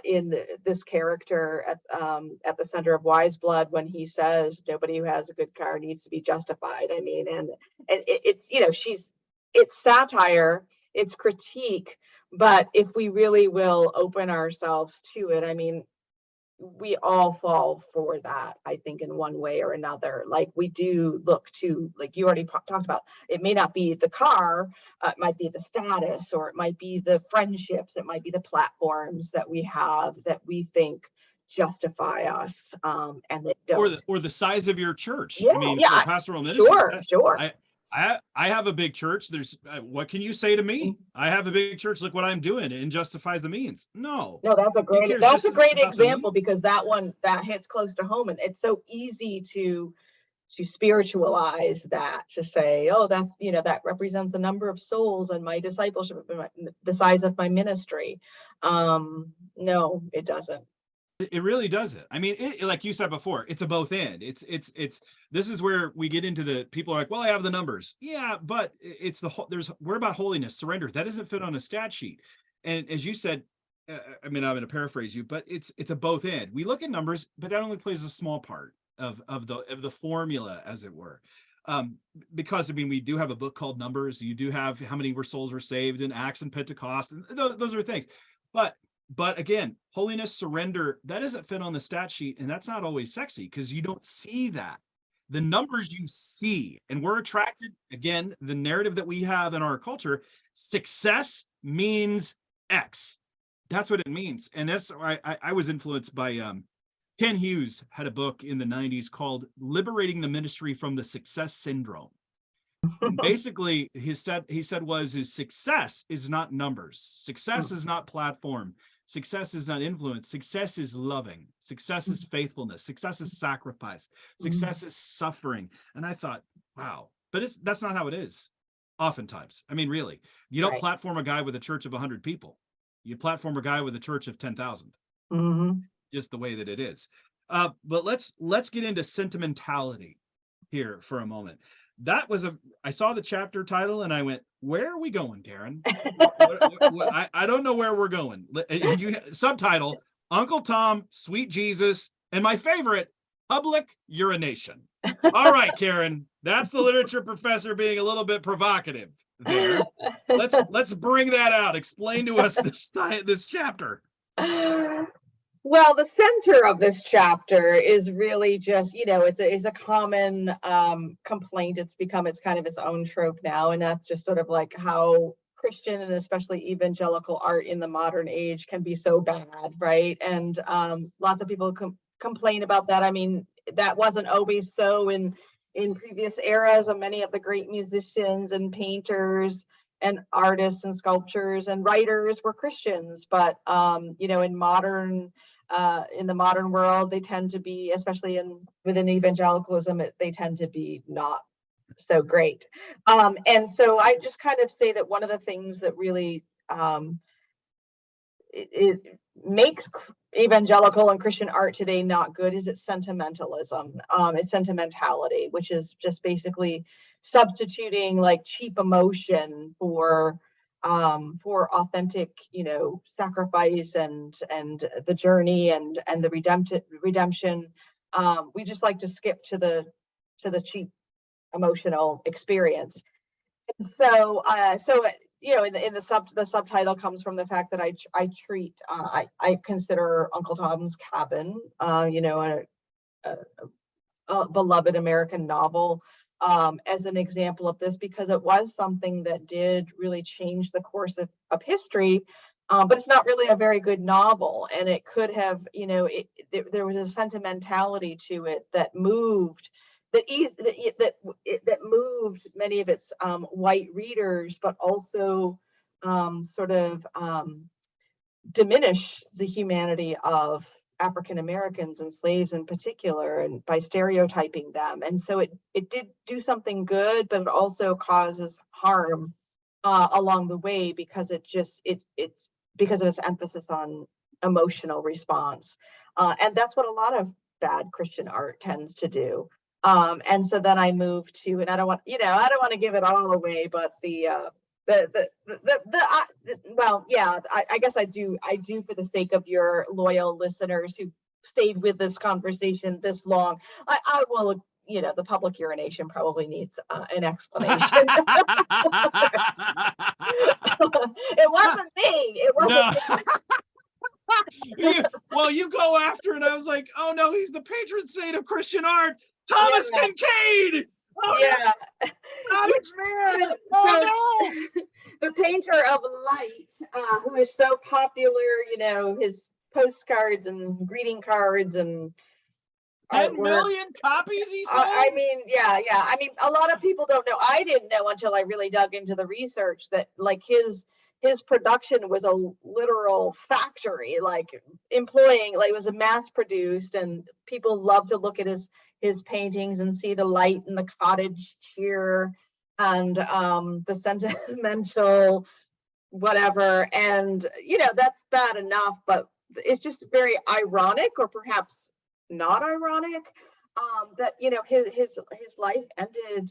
in this character at the center of Wise Blood, when he says nobody who has a good car needs to be justified. I mean, and it's, it's satire, it's critique, but if we really will open ourselves to it, I mean, we all fall for that, I think, in one way or another. Like, we do look to, like you already talked about, it may not be the car, it might be the status, or it might be the friendships, it might be the platforms that we have that we think justify us, and that don't. Or the size of your church. Yeah, I mean, yeah, for pastoral ministry. Sure. I have a big church. There's what can you say to me? I have a big church. Look what I'm doing. It justifies the means. No, that's a great example, because that hits close to home, and it's so easy to spiritualize that, to say, oh, that's, that represents the number of souls and my discipleship, the size of my ministry. No, it doesn't. It really doesn't. I mean, like you said before, it's a both end. It's this is where we get into the people are like, well, I have the numbers. Yeah, but it's we're about holiness, surrender. That doesn't fit on a stat sheet. And as you said, I mean, I'm going to paraphrase you, but it's a both end. We look at numbers, but that only plays a small part of the formula, as it were. Because I mean, we do have a book called Numbers. You do have how many souls were saved in Acts and Pentecost, and those are things. But again, holiness, surrender, that doesn't fit on the stat sheet, and that's not always sexy because you don't see that. The numbers you see, and we're attracted, again, the narrative that we have in our culture, success means X. That's what it means. And that's why I was influenced by Ken Hughes had a book in the 90s called Liberating the Ministry from the Success Syndrome. And basically, he said his success is not numbers. Success is not platform. Success is not influence. Success is loving. Success is faithfulness. Success is sacrifice. Success is suffering. And I thought, wow, but that's not how it is. Oftentimes, I mean, really, you don't platform a guy with a church of 100 people. You platform a guy with a church of 10,000. Just the way that it is. But let's get into sentimentality here for a moment. I saw the chapter title and I went, where are we going, Karen? I don't know where we're going. Subtitle, Uncle Tom, Sweet Jesus, and my favorite, public urination. All right, Karen, that's the literature professor being a little bit provocative there. Let's bring that out. Explain to us this chapter. Well, the center of this chapter is really just, it's a common complaint. It's become kind of its own trope now. And that's just sort of like how Christian and especially evangelical art in the modern age can be so bad, right? And lots of people complain about that. I mean, that wasn't always so in previous eras, of many of the great musicians and painters and artists and sculptors and writers were Christians, but in the modern world, they tend to be, especially within evangelicalism, they tend to be not so great. And so I just kind of say that one of the things that really it makes evangelical and Christian art today not good is its sentimentalism, its sentimentality, which is just basically substituting like cheap emotion for authentic, sacrifice and the journey and the redemption. We just like to skip to the cheap emotional experience. And so the subtitle comes from the fact that I consider Uncle Tom's Cabin, a beloved American novel, as an example of this, because it was something that did really change the course of history, but it's not really a very good novel. And it could have, there was a sentimentality to it that moved that moved many of its white readers, but also diminish the humanity of African Americans and slaves in particular, and by stereotyping them. And so it did do something good, but it also causes harm along the way because it's because of its emphasis on emotional response. And that's what a lot of bad Christian art tends to do. And so then I moved to, and I don't want to give it all away, but I guess I do for the sake of your loyal listeners who stayed with this conversation this long. I will, the public urination probably needs an explanation. It wasn't me. It wasn't me. Well, you go after it. I was like, oh no, he's the patron saint of Christian art, Thomas Kincaid. Oh yeah. Cottage man. Oh no. The painter of light, who is so popular, his postcards and greeting cards and 10 million copies he sold? I mean, yeah. I mean, a lot of people don't know. I didn't know until I really dug into the research that like his production was a literal factory, like employing, like it was a mass produced, and people love to look at his paintings and see the light and the cottage cheer and the sentimental whatever. And, that's bad enough, but it's just very ironic, or perhaps not ironic, that, his life ended,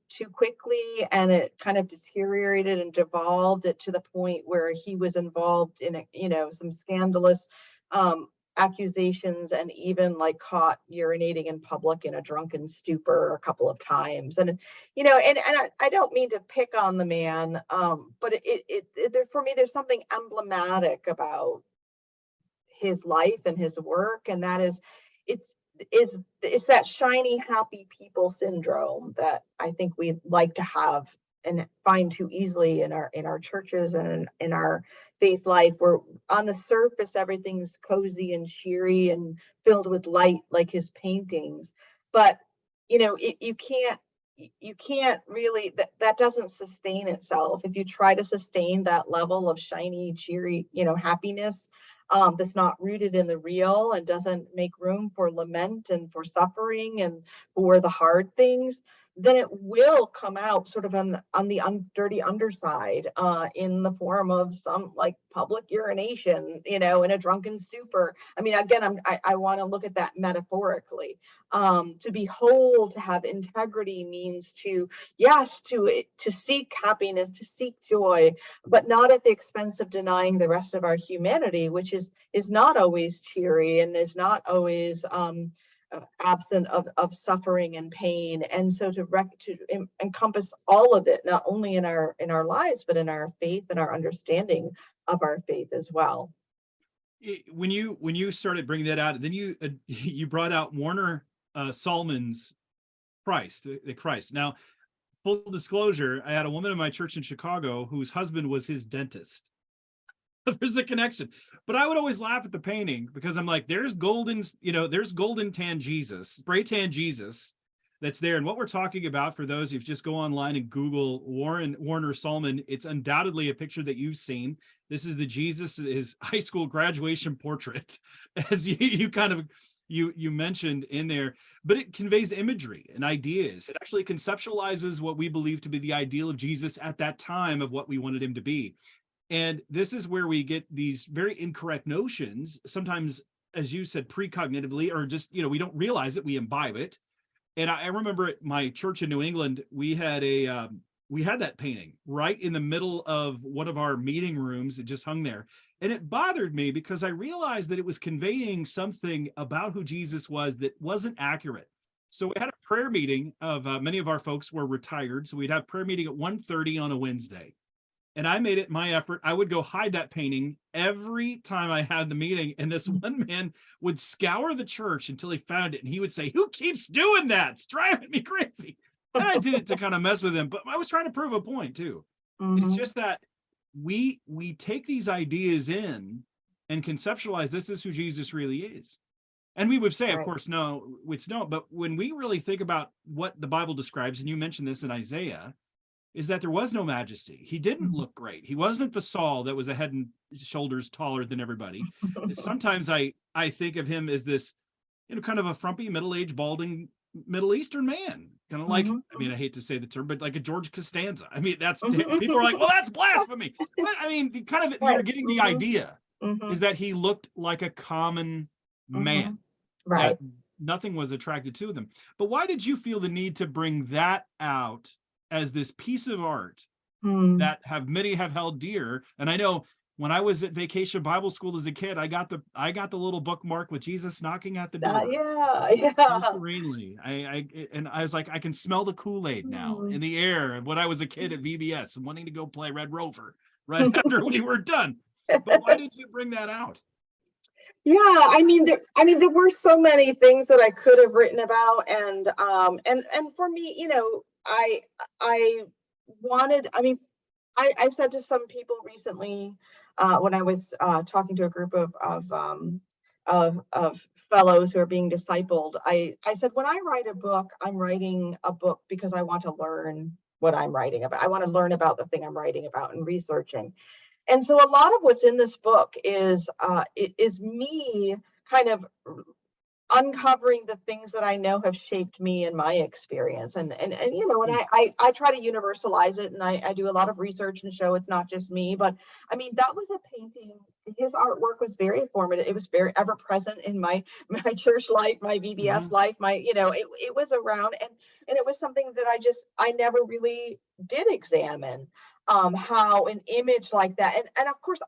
too quickly, and it kind of deteriorated and devolved it to the point where he was involved in, some scandalous accusations and even like caught urinating in public in a drunken stupor a couple of times. And, I don't mean to pick on the man, but for me, there's something emblematic about his life and his work. And that is, it's that shiny, happy people syndrome that I think we like to have and find too easily in our churches and in our faith life, where on the surface everything's cozy and cheery and filled with light, like his paintings. But you can't really, that doesn't sustain itself. If you try to sustain that level of shiny, cheery, happiness, that's not rooted in the real and doesn't make room for lament and for suffering and for the hard things, then it will come out sort of on the dirty underside, in the form of some like public urination, in a drunken stupor. I mean, again, I want to look at that metaphorically. To be whole, to have integrity means to seek happiness, to seek joy, but not at the expense of denying the rest of our humanity, which is not always cheery and is not always absent of suffering and pain. And so to encompass all of it, not only in our lives, but in our faith and our understanding of our faith as well. When you started bringing that out, then you brought out Warner Sallman's the Christ. Now, full disclosure, I had a woman in my church in Chicago whose husband was his dentist. There's a connection, but I would always laugh at the painting because I'm like, there's golden tan Jesus, spray tan Jesus that's there. And what we're talking about, for those, if you just go online and Google Warner Sallman, it's undoubtedly a picture that you've seen. This is the Jesus, his high school graduation portrait, as you mentioned in there, but it conveys imagery and ideas. It actually conceptualizes what we believe to be the ideal of Jesus at that time of what we wanted him to be. And this is where we get these very incorrect notions, sometimes, as you said, precognitively, or just, we don't realize it, we imbibe it. And I remember at my church in New England, we had that painting right in the middle of one of our meeting rooms. It just hung there. And it bothered me because I realized that it was conveying something about who Jesus was that wasn't accurate. So we had a prayer meeting of many of our folks were retired. So we'd have prayer meeting at 1:30 on a Wednesday. And I made it my effort. I would go hide that painting every time I had the meeting. And this one man would scour the church until he found it. And he would say, "Who keeps doing that? It's driving me crazy." And I did it to kind of mess with him, but I was trying to prove a point too. Mm-hmm. It's just that we take these ideas in and conceptualize this is who Jesus really is. And we would say, right, of course, no, it's no. But when we really think about what the Bible describes, and you mentioned this in Isaiah, is that there was no majesty. He didn't look great. He wasn't the Saul that was a head and shoulders taller than everybody. Sometimes I think of him as this, kind of a frumpy, middle-aged, balding Middle Eastern man. Kind of like, I mean, I hate to say the term, but like a George Costanza. I mean, that's, people are like, well, that's blasphemy. But I mean, kind of, you're getting the idea, is that he looked like a common man. Right. That nothing was attracted to them. But why did you feel the need to bring that out as this piece of art that many have held dear? And I know when I was at Vacation Bible School as a kid, I got the little bookmark with Jesus knocking at the door. So serenely. I was like, I can smell the Kool-Aid now in the air. And when I was a kid at VBS and wanting to go play Red Rover right after we were done. But why did you bring that out? Yeah, I mean, there were so many things that I could have written about, and for me, I wanted. I mean, I said to some people recently when I was talking to a group of fellows who are being discipled. I said, when I write a book, I'm writing a book because I want to learn what I'm writing about. I want to learn about the thing I'm writing about and researching. And so a lot of what's in this book is me kind of uncovering the things that I know have shaped me in my experience. And I try to universalize it, and I do a lot of research and show it's not just me. But I mean, that was a painting. His artwork was very formative. It was very ever present in my church life, my VBS life, it was around, and it was something that I never really did examine. How an image like that, and of course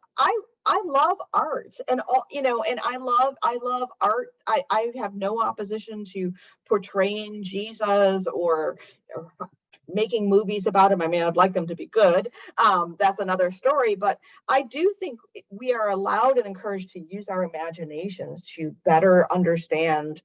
I love art and all, and I love art. I have no opposition to portraying Jesus or making movies about him. I mean, I'd like them to be good. That's another story. But I do think we are allowed and encouraged to use our imaginations to better understand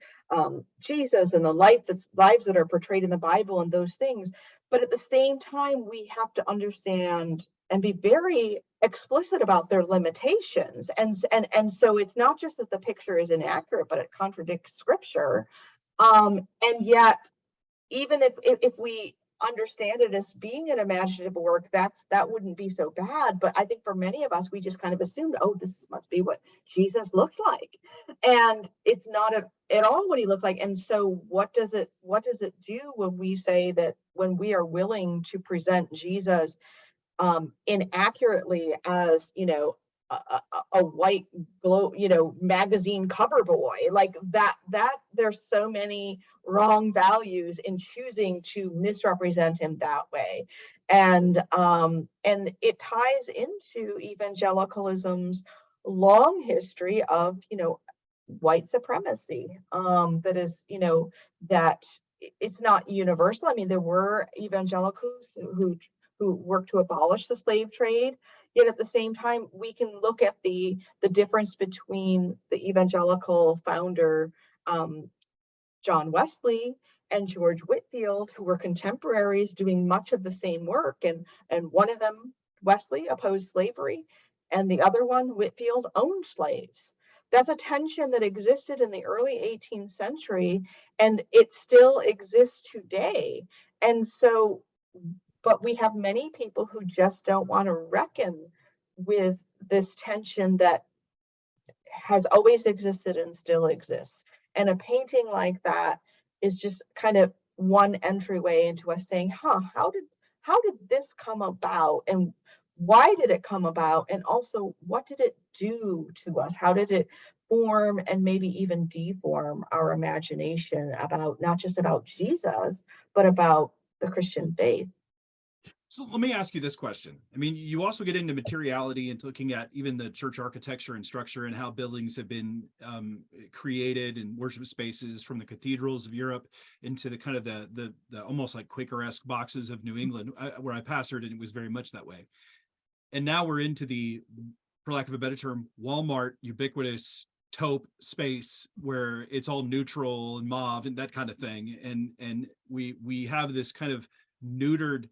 Jesus and the lives that are portrayed in the Bible and those things. But at the same time, we have to understand and be very explicit about their limitations. And so it's not just that the picture is inaccurate, but it contradicts scripture. And yet, even if we understand it as being an imaginative work, that wouldn't be so bad. But I think for many of us, we just kind of assumed, oh, this must be what Jesus looked like, and it's not at all what he looked like. And so what does it do when we say that, when we are willing to present Jesus inaccurately as, a white glow, magazine cover boy, like that there's so many wrong values in choosing to misrepresent him that way. And it ties into evangelicalism's long history of, white supremacy, that is, that it's not universal. I mean, there were evangelicals who worked to abolish the slave trade. Yet at the same time, we can look at the difference between the evangelical founder, John Wesley, and George Whitefield, who were contemporaries doing much of the same work. And one of them, Wesley, opposed slavery, and the other one, Whitefield, owned slaves. That's a tension that existed in the early 18th century, and it still exists today. And so, but we have many people who just don't want to reckon with this tension that has always existed and still exists. And a painting like that is just kind of one entryway into us saying, how did this come about? And why did it come about? And also, what did it do to us? How did it form and maybe even deform our imagination about, not just about Jesus, but about the Christian faith? So let me ask you this question. I mean, you also get into materiality and looking at even the church architecture and structure and how buildings have been created and worship spaces, from the cathedrals of Europe into the kind of the almost like Quaker-esque boxes of New England, where I pastored, and it was very much that way. And now we're into the, for lack of a better term, Walmart ubiquitous taupe space where it's all neutral and mauve and that kind of thing. And we have this kind of neutered,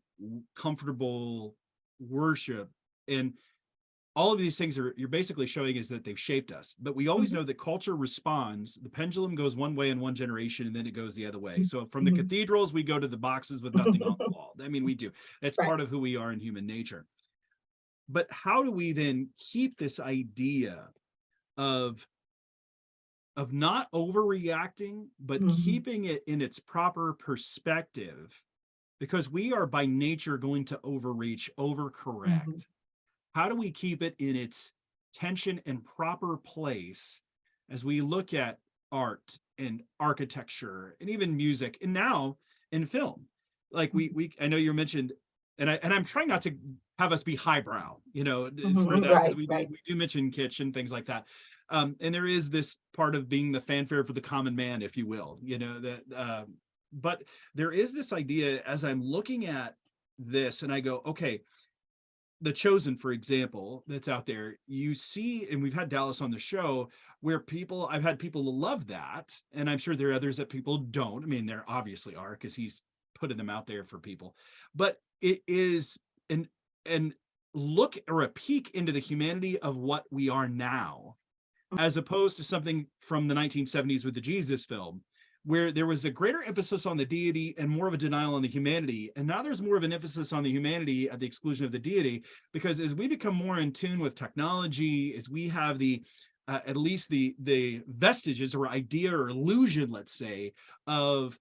comfortable worship, and all of these things you're basically showing is that they've shaped us. But we always know that culture responds. The pendulum goes one way in one generation, and then it goes the other way. So from the cathedrals, we go to the boxes with nothing on the wall. I mean, we do. That's part of who we are in human nature. But how do we then keep this idea of not overreacting, but keeping it in its proper perspective? Because we are by nature going to overreach, overcorrect. How do we keep it in its tension and proper place as we look at art and architecture and even music, and now in film? Like I know you mentioned, and I'm trying not to have us be highbrow, for that, because we do mention kitsch and things like that. And there is this part of being the fanfare for the common man, if you will, that but there is this idea, as I'm looking at this and I go, okay, The Chosen, for example, that's out there, you see, and we've had Dallas on the show, where I've had people love that. And I'm sure there are others that people don't. I mean, there obviously are, because he's putting them out there for people. But it is an look or a peek into the humanity of what we are now, as opposed to something from the 1970s with the Jesus film, where there was a greater emphasis on the deity and more of a denial on the humanity. And now there's more of an emphasis on the humanity at the exclusion of the deity, because as we become more in tune with technology, as we have at least the vestiges or idea or illusion, let's say, of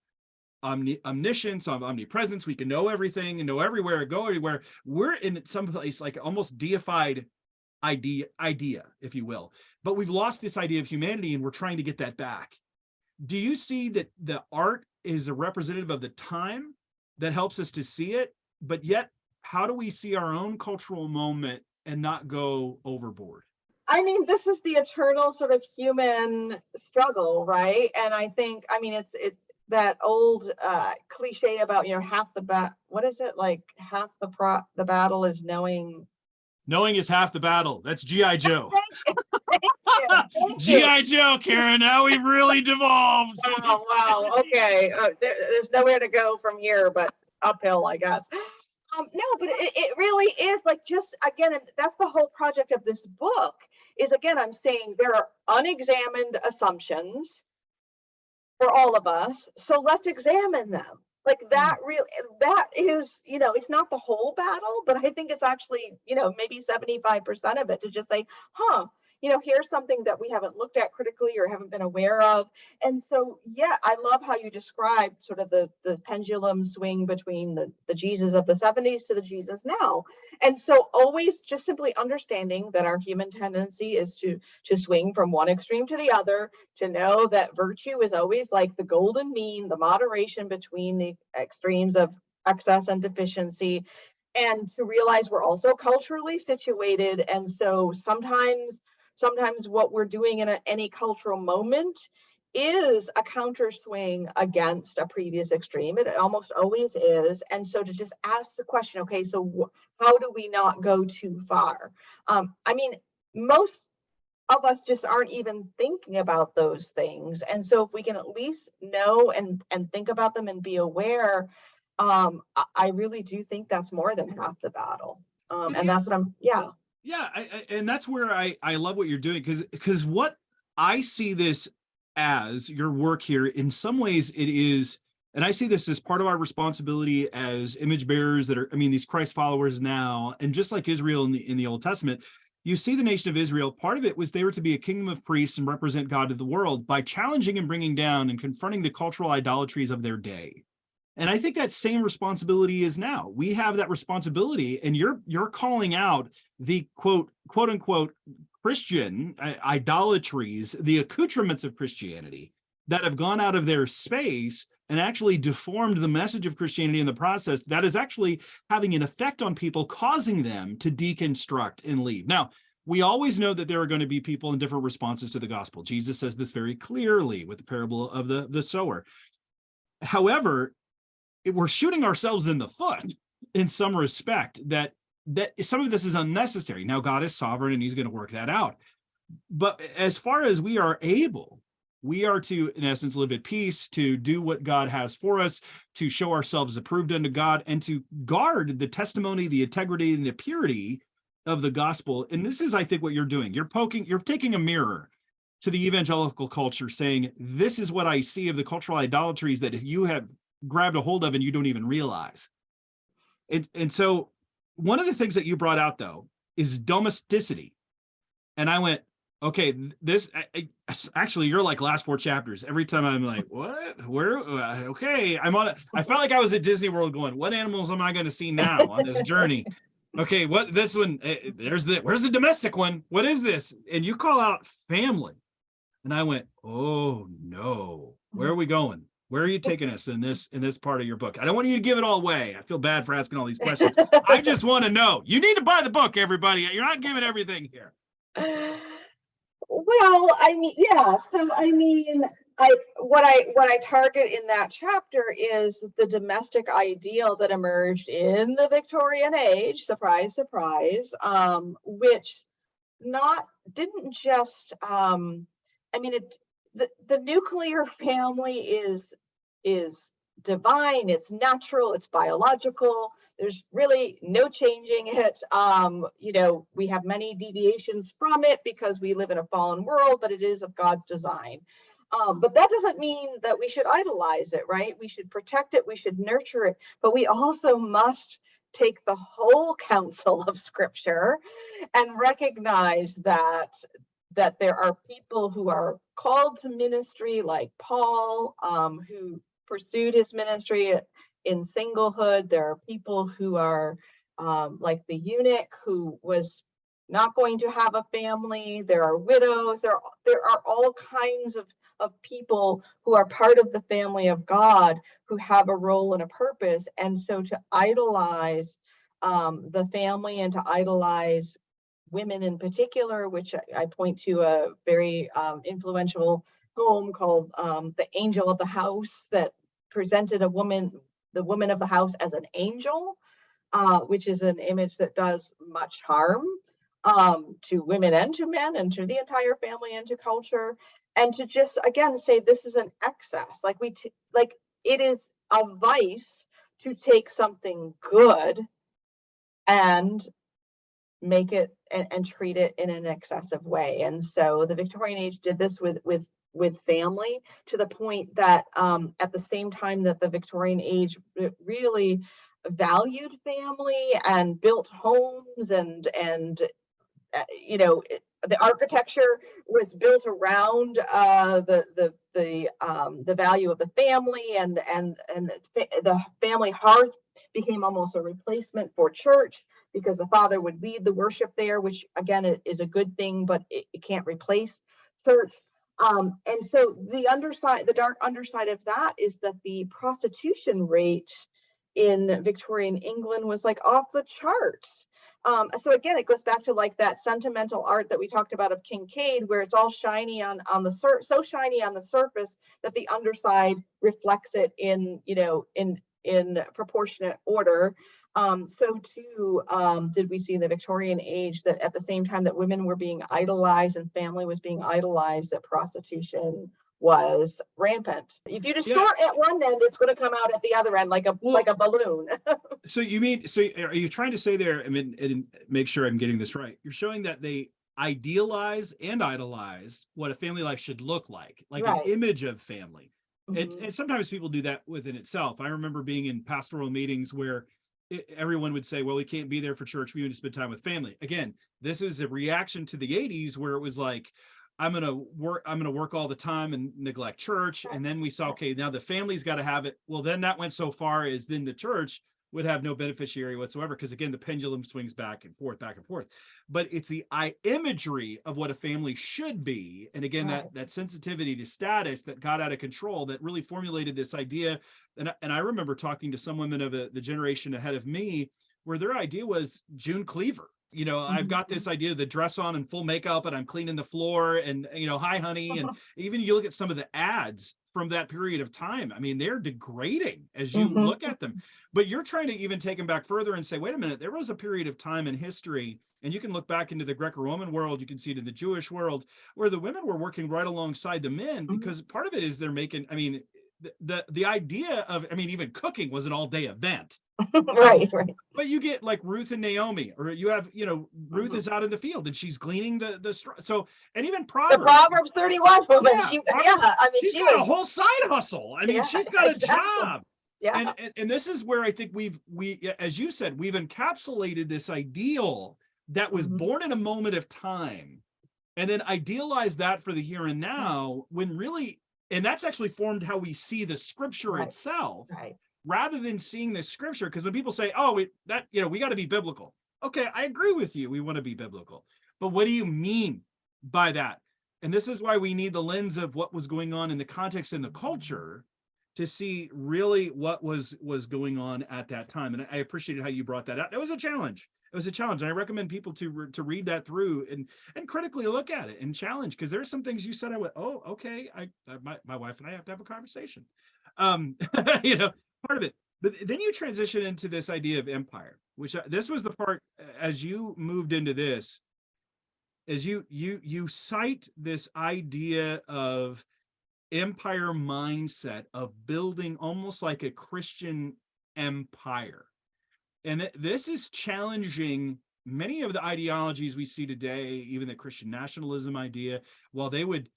omniscience, of omnipresence, we can know everything and know everywhere, go everywhere. We're in some place like almost deified idea, if you will. But we've lost this idea of humanity, and we're trying to get that back. Do you see that the art is a representative of the time that helps us to see it? But yet, how do we see our own cultural moment and not go overboard? I mean, this is the eternal sort of human struggle, right? And I think, I mean, it's that old cliche about, half what is it, like half the battle is knowing. Knowing is half the battle. That's G.I. Joe. Thank you. Thank you. G.I. Joe, Karen. Now we've really devolved. Wow. Okay. There's nowhere to go from here, but uphill, I guess. No, but it really is like, just again, and that's the whole project of this book is, again, I'm saying there are unexamined assumptions for all of us. So let's examine them. Like that is, it's not the whole battle, but I think it's actually, maybe 75% of it, to just say, here's something that we haven't looked at critically or haven't been aware of. And so, yeah, I love how you described sort of the pendulum swing between the Jesus of the 70s to the Jesus now. And so always just simply understanding that our human tendency is to swing from one extreme to the other, to know that virtue is always like the golden mean, the moderation between the extremes of excess and deficiency, and to realize we're also culturally situated. And so sometimes what we're doing in any cultural moment is a counter swing against a previous extreme. It almost always is. And so to just ask the question, okay, so how do we not go too far? I mean, most of us just aren't even thinking about those things. And so if we can at least know and think about them and be aware, I really do think that's more than half the battle. And that's what Yeah, and that's where I love what you're doing, because what I see this as, your work here, in some ways it is, and I see this as part of our responsibility as image bearers that are, these Christ followers now, and just like Israel in the Old Testament, you see the nation of Israel, part of it was they were to be a kingdom of priests and represent God to the world by challenging and bringing down and confronting the cultural idolatries of their day. And I think that same responsibility is now. We have that responsibility, and you're calling out the quote unquote Christian idolatries, the accoutrements of Christianity that have gone out of their space and actually deformed the message of Christianity in the process. That is actually having an effect on people, causing them to deconstruct and leave. Now, we always know that there are going to be people in different responses to the gospel. Jesus says this very clearly with the parable of the sower. However, we're shooting ourselves in the foot in some respect, that some of this is unnecessary. Now, God is sovereign and he's going to work that out. But as far as we are able, we are to, in essence, live at peace, to do what God has for us, to show ourselves approved unto God, and to guard the testimony, the integrity, and the purity of the gospel. And this is, I think, what you're doing. You're taking a mirror to the evangelical culture, saying, this is what I see of the cultural idolatries that you have grabbed a hold of and you don't even realize. And so one of the things that you brought out, though, is domesticity. And I went, okay, this actually, you're like last 4 chapters. Every time I'm like, what? Where? Okay, I'm on it. I felt like I was at Disney World going, what animals am I going to see now on this journey? Okay, what this one? Where's the domestic one? What is this? And you call out family. And I went, oh no, where are we going? Where are you taking us in this part of your book? I don't want you to give it all away. I feel bad for asking all these questions. I just want to know. You need to buy the book, everybody. You're not giving everything here. Well, I mean, yeah. So, I mean, what I target in that chapter is the domestic ideal that emerged in the Victorian age. Surprise, surprise. Which didn't just. I mean, the nuclear family is divine, it's natural, it's biological. There's really no changing it. We have many deviations from it because we live in a fallen world, but it is of God's design. But that doesn't mean that we should idolize it, right? We should protect it, we should nurture it, but we also must take the whole counsel of Scripture and recognize that there are people who are called to ministry, like Paul, who pursued his ministry in singlehood. There are people who are like the eunuch, who was not going to have a family. There are widows. There are all kinds of people who are part of the family of God, who have a role and a purpose. And so to idolize the family and to idolize women in particular, which I point to a very influential poem called The Angel of the House, that presented the woman of the house as an angel, which is an image that does much harm to women and to men and to the entire family and to culture. And to just again say this is an excess, like it is a vice to take something good and make it and treat it in an excessive way. And so the Victorian age did this with family, to the point that at the same time that the Victorian age really valued family and built homes, and the architecture was built around the value of the family, and the family hearth became almost a replacement for church, because the father would lead the worship there, which again is a good thing, but it can't replace church. And so the dark underside of that is that the prostitution rate in Victorian England was like off the charts. So again, it goes back to like that sentimental art that we talked about of Kincaid, where it's all shiny on the so shiny on the surface that the underside reflects it in proportionate order. So too did we see in the Victorian age that at the same time that women were being idolized and family was being idolized, that prostitution was rampant. If you distort at one end, it's going to come out at the other end like a balloon. So are you trying to say there, I mean, and make sure I'm getting this right, you're showing that they idealized and idolized what a family life should look like right. An image of family. Mm-hmm. And sometimes people do that within itself. I remember being in pastoral meetings where everyone would say, well, we can't be there for church, we need to spend time with family. Again, this is a reaction to the 80s where it was like, I'm going to work all the time and neglect church. And then we saw, okay, now the family's got to have it. Well, then that went so far as then the church would have no beneficiary whatsoever. Because again, the pendulum swings back and forth. But it's the imagery of what a family should be. And again, that sensitivity to status that got out of control, that really formulated this idea. And I remember talking to some women of the generation ahead of me, where their idea was June Cleaver. I've got this idea of the dress on and full makeup and I'm cleaning the floor and, hi, honey. And even you look at some of the ads from that period of time. I mean, they're degrading as you look at them, but you're trying to even take them back further and say, wait a minute, there was a period of time in history, and you can look back into the Greco-Roman world, you can see it in the Jewish world, where the women were working right alongside the men, because part of it is they're making, I mean, the idea of, I mean, even cooking was an all-day event. right. But you get like Ruth and Naomi, or you have, Ruth is out in the field and she's gleaning the straw. So, and even Proverbs. The Proverbs 31 woman. She's got a whole side hustle. I mean, she's got a job. Yeah. And this is where I think we, as you said, we've encapsulated this ideal that was born in a moment of time, and then idealized that for the here and now, when really, and that's actually formed how we see the scripture itself. Right. Rather than seeing the scripture, because when people say, oh, we got to be biblical. Okay, I agree with you. We want to be biblical. But what do you mean by that? And this is why we need the lens of what was going on in the context and the culture to see really what was going on at that time. And I appreciated how you brought that out. It was a challenge. And I recommend people to read that through and critically look at it and challenge, because there's some things you said, I went, oh, okay, my wife and I have to have a conversation. Part of it. But then you transition into this idea of empire, which this was the part, as you moved into this, as you cite this idea of empire mindset of building almost like a Christian empire. And this is challenging many of the ideologies we see today, even the Christian nationalism idea. While they would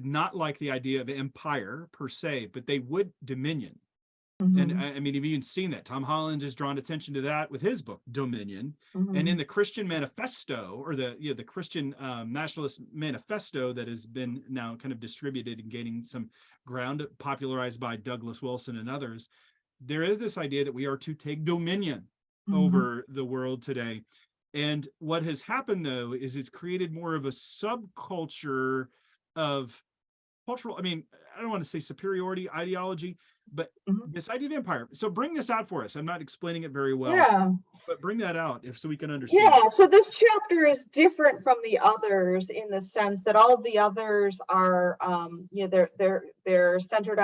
not like the idea of empire per se, but they would dominion. And I mean, you've even seen that. Tom Holland has drawn attention to that with his book, Dominion. And in the Christian Manifesto, or the Christian Nationalist Manifesto that has been now kind of distributed and gaining some ground, popularized by Douglas Wilson and others, there is this idea that we are to take dominion over the world today. And what has happened, though, is it's created more of a subculture of cultural, I mean, I don't want to say superiority ideology, But Mhm. this idea of empire, so bring this out for us. I'm not explaining it very well, Yeah. but bring that out if so we can understand it. Yeah, so this chapter is different from the others in the sense that all of the others are, they're centered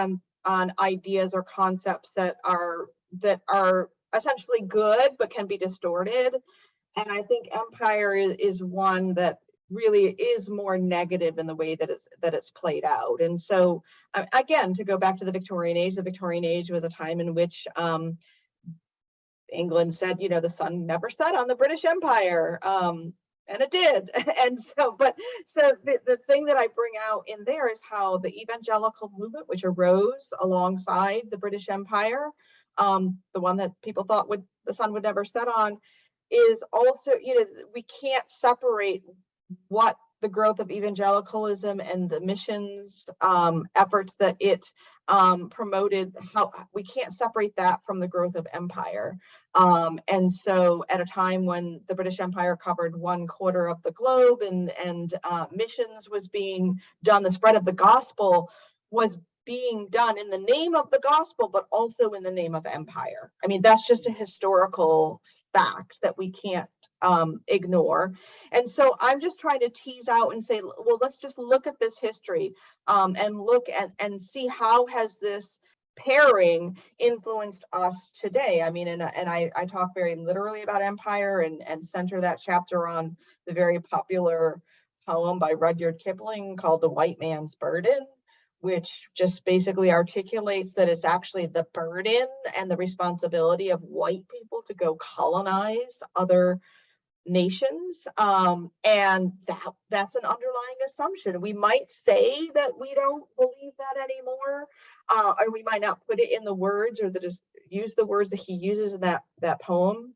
on ideas or concepts that are essentially good but can be distorted. And I think empire is one that really is more negative in the way that it's played out. And so, again, to go back to the Victorian Age was a time in which England said, the sun never set on the British Empire. And it did. And so, the thing that I bring out in there is how the evangelical movement, which arose alongside the British Empire, the one that people thought the sun would never set on, is also, we can't separate what the growth of evangelicalism and the missions efforts that it promoted, how we can't separate that from the growth of empire. And so at a time when the British Empire covered 1/4 of the globe and missions was being done, the spread of the gospel was being done in the name of the gospel, but also in the name of empire. I mean, that's just a historical fact that we can't ignore. And so I'm just trying to tease out and say, well, let's just look at this history and look at and see how has this pairing influenced us today. I mean, and I talk very literally about empire and center that chapter on the very popular poem by Rudyard Kipling called The White Man's Burden, which just basically articulates that it's actually the burden and the responsibility of white people to go colonize other nations. And that's an underlying assumption. We might say that we don't believe that anymore, or we might not put it in the words or just use the words that he uses in that poem,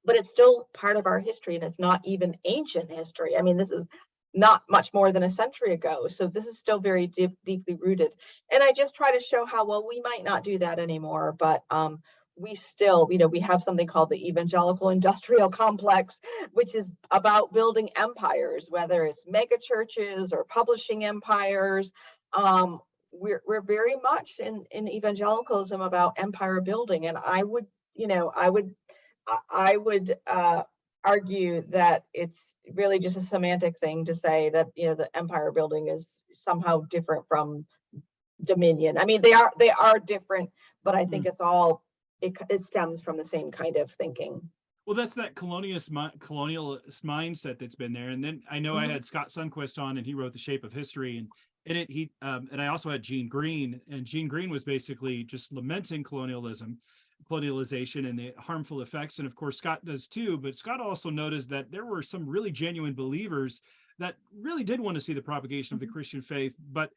but it's still part of our history, and it's not even ancient history. I mean, this is not much more than a century ago. So this is still very deeply rooted. And I just try to show how, well, we might not do that anymore, but we still, we have something called the evangelical industrial complex, which is about building empires, whether it's mega churches or publishing empires. We're very much in evangelicalism about empire building. And I would argue that it's really just a semantic thing to say that the empire building is somehow different from dominion. I mean, they are different, but I think it's all it stems from the same kind of thinking. Well, that's that colonialist mindset that's been there. And then I know I had Scott Sundquist on, and he wrote The Shape of History, and in it he and I also had Gene Green, and Gene Green was basically just lamenting colonialization and the harmful effects. And of course Scott does too, but Scott also noticed that there were some really genuine believers that really did want to see the propagation of the Christian faith, but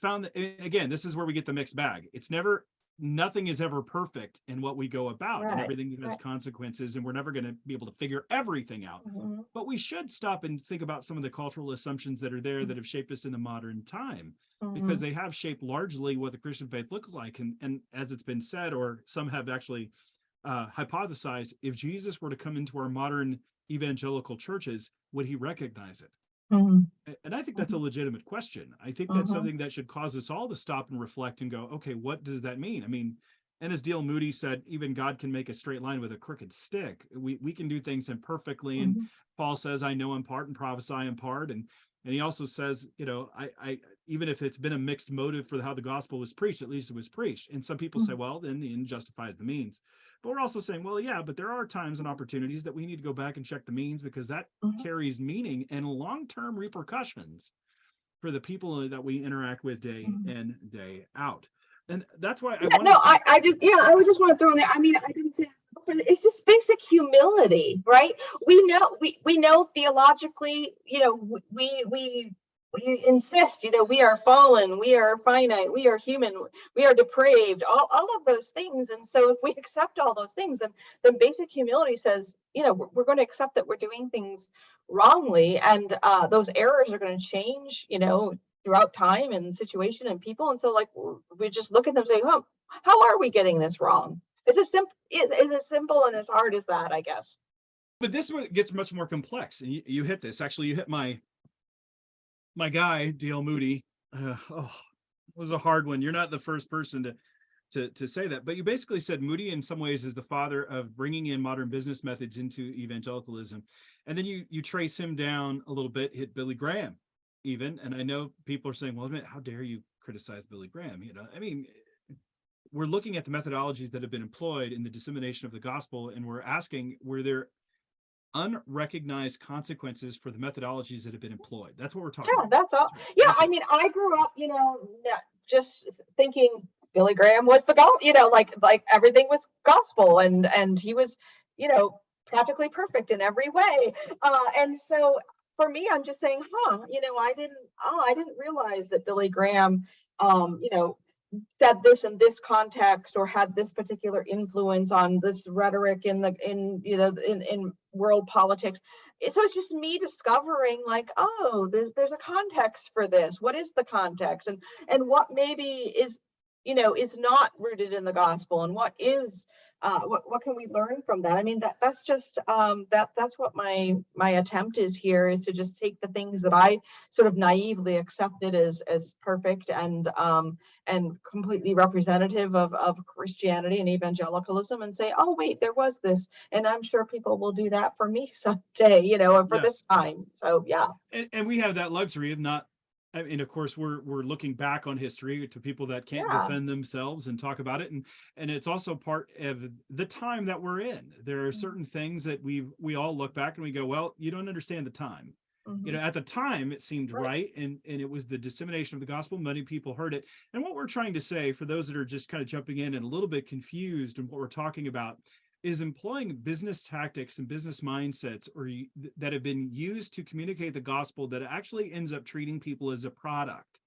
found that, again, this is where we get the mixed bag. Nothing is ever perfect in what we go about, and everything has consequences, and we're never going to be able to figure everything out. But we should stop and think about some of the cultural assumptions that are there that have shaped us in the modern time, because they have shaped largely what the Christian faith looks like. And as it's been said, or some have actually hypothesized, if Jesus were to come into our modern evangelical churches, would he recognize it? And I think that's a legitimate question. I think that's something that should cause us all to stop and reflect and go, okay, what does that mean? I mean, and as D.L. Moody said, even God can make a straight line with a crooked stick. We can do things imperfectly. And Paul says, I know in part and prophesy in part. And he also says, I even if it's been a mixed motive for how the gospel was preached, at least it was preached. And some people say, well, then the end justifies the means. But we're also saying, well, yeah, but there are times and opportunities that we need to go back and check the means, because that carries meaning and long-term repercussions for the people that we interact with day in, day out. And that's why I would just want to throw in there. I mean, I didn't say it's just basic humility, right? We know theologically, we insist, we are fallen, we are finite, we are human, we are depraved, all of those things. And so if we accept all those things, then basic humility says, we're going to accept that we're doing things wrongly, and those errors are going to change, throughout time and situation and people. And so we just look at them and say, well, how are we getting this wrong? It's as simple and as hard as that, I guess. But this one gets much more complex. And you hit this. Actually, you hit my guy, D.L. Moody. was a hard one. You're not the first person to say that, but you basically said Moody in some ways is the father of bringing in modern business methods into evangelicalism. And then you trace him down a little bit, hit Billy Graham even. And I know people are saying, well, how dare you criticize Billy Graham? I mean, we're looking at the methodologies that have been employed in the dissemination of the gospel, and we're asking, were there unrecognized consequences for the methodologies that have been employed? That's what we're talking about. That's all. Yeah, I mean, I grew up, just thinking Billy Graham was the gospel, like everything was gospel, and he was, practically perfect in every way. And so for me, I'm just saying, I didn't realize that Billy Graham, said this in this context or had this particular influence on this rhetoric in world politics. So it's just me discovering, like, there's a context for this. What is the context, and what maybe is not rooted in the gospel, and what is what can we learn from that? I mean, that's just that's what my attempt is here, is to just take the things that I sort of naively accepted as perfect and completely representative of Christianity and evangelicalism, and say, oh wait, there was this, and I'm sure people will do that for me someday, or for this time. So yeah. And we have that luxury of not. I mean, of course, we're looking back on history to people that can't defend themselves and talk about it, and it's also part of the time that we're in. There are certain things that we all look back and we go, well, you don't understand the time. At the time it seemed right, and it was the dissemination of the gospel. Many people heard it, and what we're trying to say, for those that are just kind of jumping in and a little bit confused in what we're talking about, is employing business tactics and business mindsets that have been used to communicate the gospel that actually ends up treating people as a product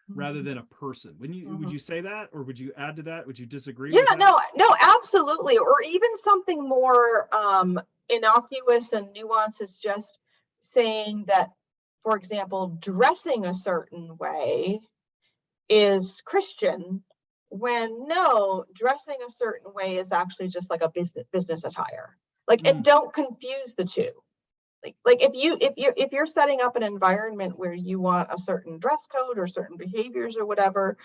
rather than a person. Would you say that, or would you add to that? Would you disagree with that? No, absolutely. Or even something more innocuous and nuanced is just saying that, for example, dressing a certain way is Christian, when no, dressing a certain way is actually just like a business attire. And don't confuse the two. Like if you're setting up an environment where you want a certain dress code or certain behaviors or whatever,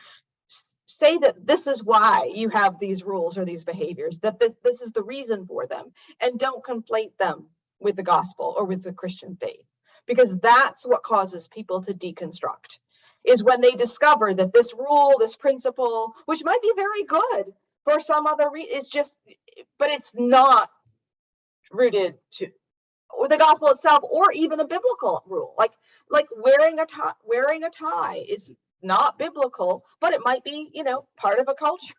say that this is why you have these rules or these behaviors, that this is the reason for them, and don't conflate them with the gospel or with the Christian faith, because that's what causes people to deconstruct, is when they discover that this rule, this principle, which might be very good for some other reason, is just, but it's not rooted to the gospel itself, or even a biblical rule. Like wearing a tie is not biblical, but it might be, part of a culture.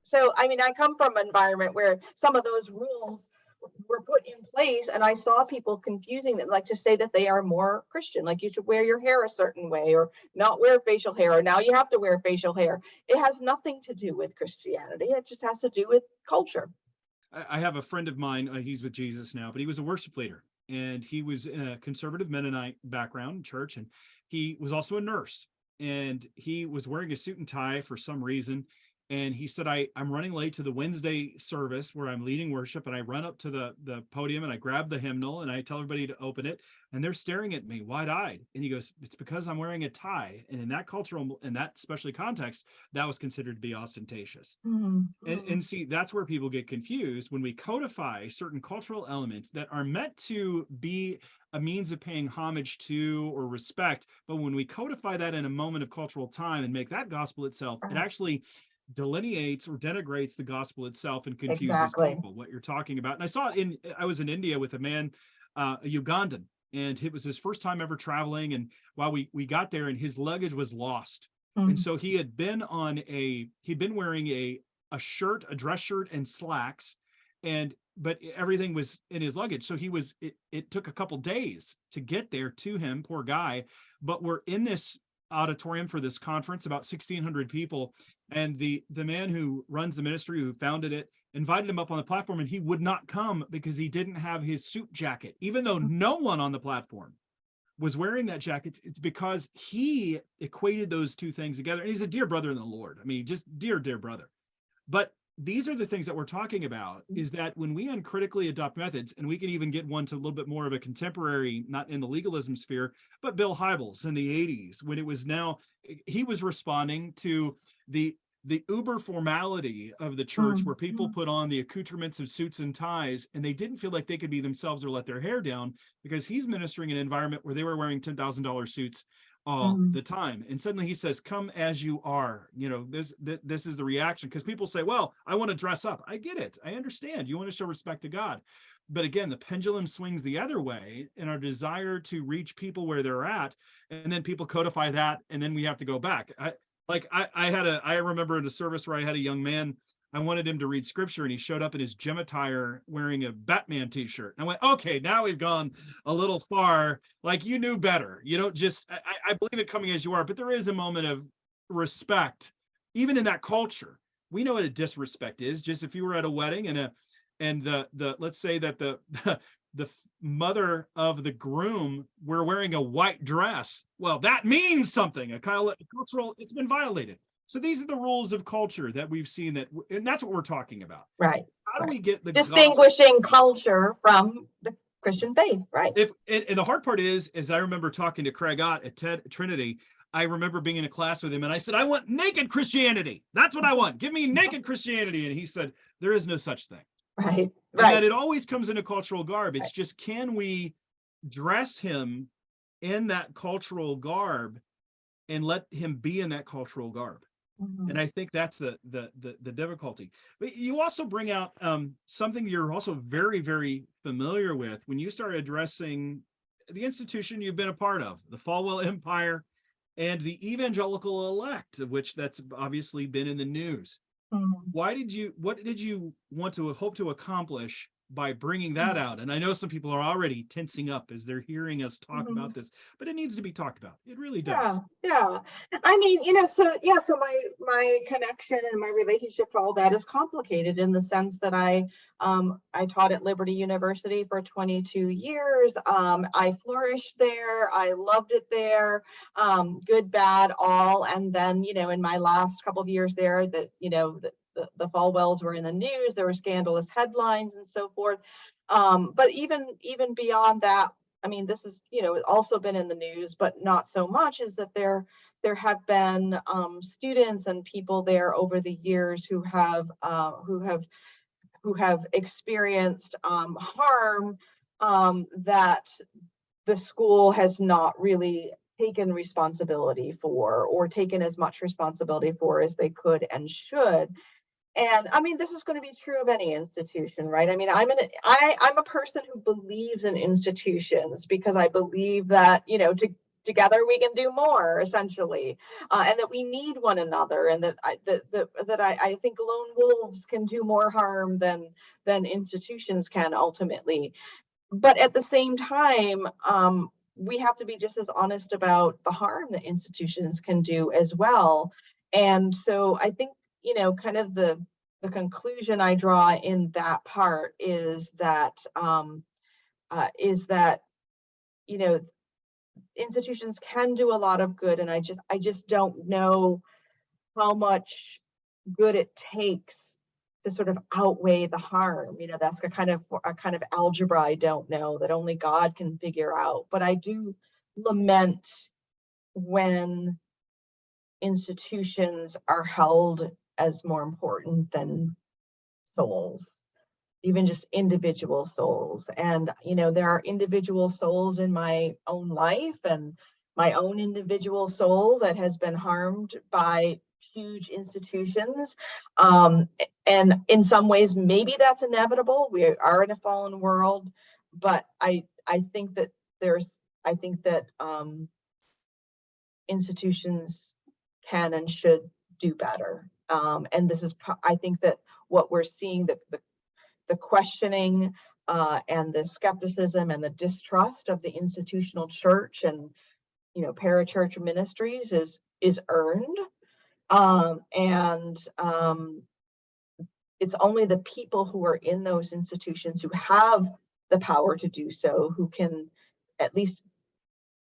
So, I mean, I come from an environment where some of those rules were put in place, and I saw people confusing them, like to say that they are more Christian, like you should wear your hair a certain way or not wear facial hair, or now you have to wear facial hair. It has nothing to do with Christianity. It just has to do with culture. I have a friend of mine, he's with Jesus now, but he was a worship leader, and he was in a conservative Mennonite background church, and he was also a nurse, and he was wearing a suit and tie for some reason. And he said, I'm running late to the Wednesday service where I'm leading worship, and I run up to the podium and I grab the hymnal and I tell everybody to open it, and they're staring at me wide-eyed. And he goes, it's because I'm wearing a tie. And in that cultural, in that especially context, that was considered to be ostentatious. And see, that's where people get confused when we codify certain cultural elements that are meant to be a means of paying homage to or respect. But when we codify that in a moment of cultural time and make that gospel itself, it actually delineates or denigrates the gospel itself and confuses people, what you're talking about. And I saw it I was in India with a man, a Ugandan, and it was his first time ever traveling. And while we got there, and his luggage was lost. And so he'd been wearing a shirt, a dress shirt and slacks, but everything was in his luggage. So it took a couple days to get there to him, poor guy. But we're in this auditorium for this conference, about 1,600 people. And the man who runs the ministry, who founded it, invited him up on the platform, and he would not come because he didn't have his suit jacket, even though no one on the platform was wearing that jacket. It's because he equated those two things together. And he's a dear brother in the Lord. I mean, just dear brother. But these are the things that we're talking about, is that when we uncritically adopt methods, and we can even get one to a little bit more of a contemporary, not in the legalism sphere, but Bill Hybels in the 80s, when it was now, he was responding to the uber formality of the church, where people put on the accoutrements of suits and ties, and they didn't feel like they could be themselves or let their hair down, because he's ministering in an environment where they were wearing $10,000 suits all the time. And suddenly he says, come as you are. This is the reaction, because people say, well, I want to dress up. I get it. I understand. You want to show respect to God. But again, the pendulum swings the other way in our desire to reach people where they're at. And then people codify that. And then we have to go back. I remember in a service where I had a young man, I wanted him to read scripture, and he showed up in his gym attire wearing a Batman t-shirt. And I went, okay, now we've gone a little far. Like, you knew better. You don't just, I believe it coming as you are, but there is a moment of respect, even in that culture. We know what a disrespect is. Just if you were at a wedding and the let's say that the mother of the groom were wearing a white dress. Well, that means something. A cultural, it's been violated. So these are the rules of culture that we've seen, and that's what we're talking about. Right. How do we get the distinguishing culture from the Christian faith? Right. And the hard part is I remember talking to Craig Ott at Trinity. I remember being in a class with him, and I said, I want naked Christianity. That's what I want. Give me naked Christianity. And he said, there is no such thing. Right. And that it always comes in a cultural garb. It's just, can we dress him in that cultural garb and let him be in that cultural garb? And I think that's the difficulty. But you also bring out something you're also very, very familiar with when you start addressing the institution you've been a part of, the Falwell Empire and the evangelical elect, of which that's obviously been in the news. What did you want to hope to accomplish by bringing that out? And I know some people are already tensing up as they're hearing us talk about this, but it needs to be talked about. It really does. Yeah. I mean, so my connection and my relationship to all that is complicated, in the sense that I taught at Liberty University for 22 years. I flourished there. I loved it there. Good, bad, all. And then, in my last couple of years there, the Falwells were in the news. There were scandalous headlines and so forth. But even beyond that, I mean, this is, also been in the news, but not so much, is that there have been students and people there over the years who have experienced harm that the school has not really taken responsibility for, or taken as much responsibility for as they could and should. And I mean, this is going to be true of any institution, right? I mean, I'm a person who believes in institutions, because I believe that, together we can do more, essentially, and that we need one another, and that I think lone wolves can do more harm than institutions can ultimately. But at the same time, we have to be just as honest about the harm that institutions can do as well. And so I think, kind of the conclusion I draw in that part is that institutions can do a lot of good, and I just don't know how much good it takes to sort of outweigh the harm. That's a kind of algebra I don't know, that only God can figure out. But I do lament when institutions are held as more important than souls, even just individual souls. And, there are individual souls in my own life, and my own individual soul that has been harmed by huge institutions. And in some ways, maybe that's inevitable. We are in a fallen world, but I think that institutions can and should do better. And this is, I think that what we're seeing, the questioning and the skepticism and the distrust of the institutional church and parachurch ministries is earned. It's only the people who are in those institutions who have the power to do so, who can at least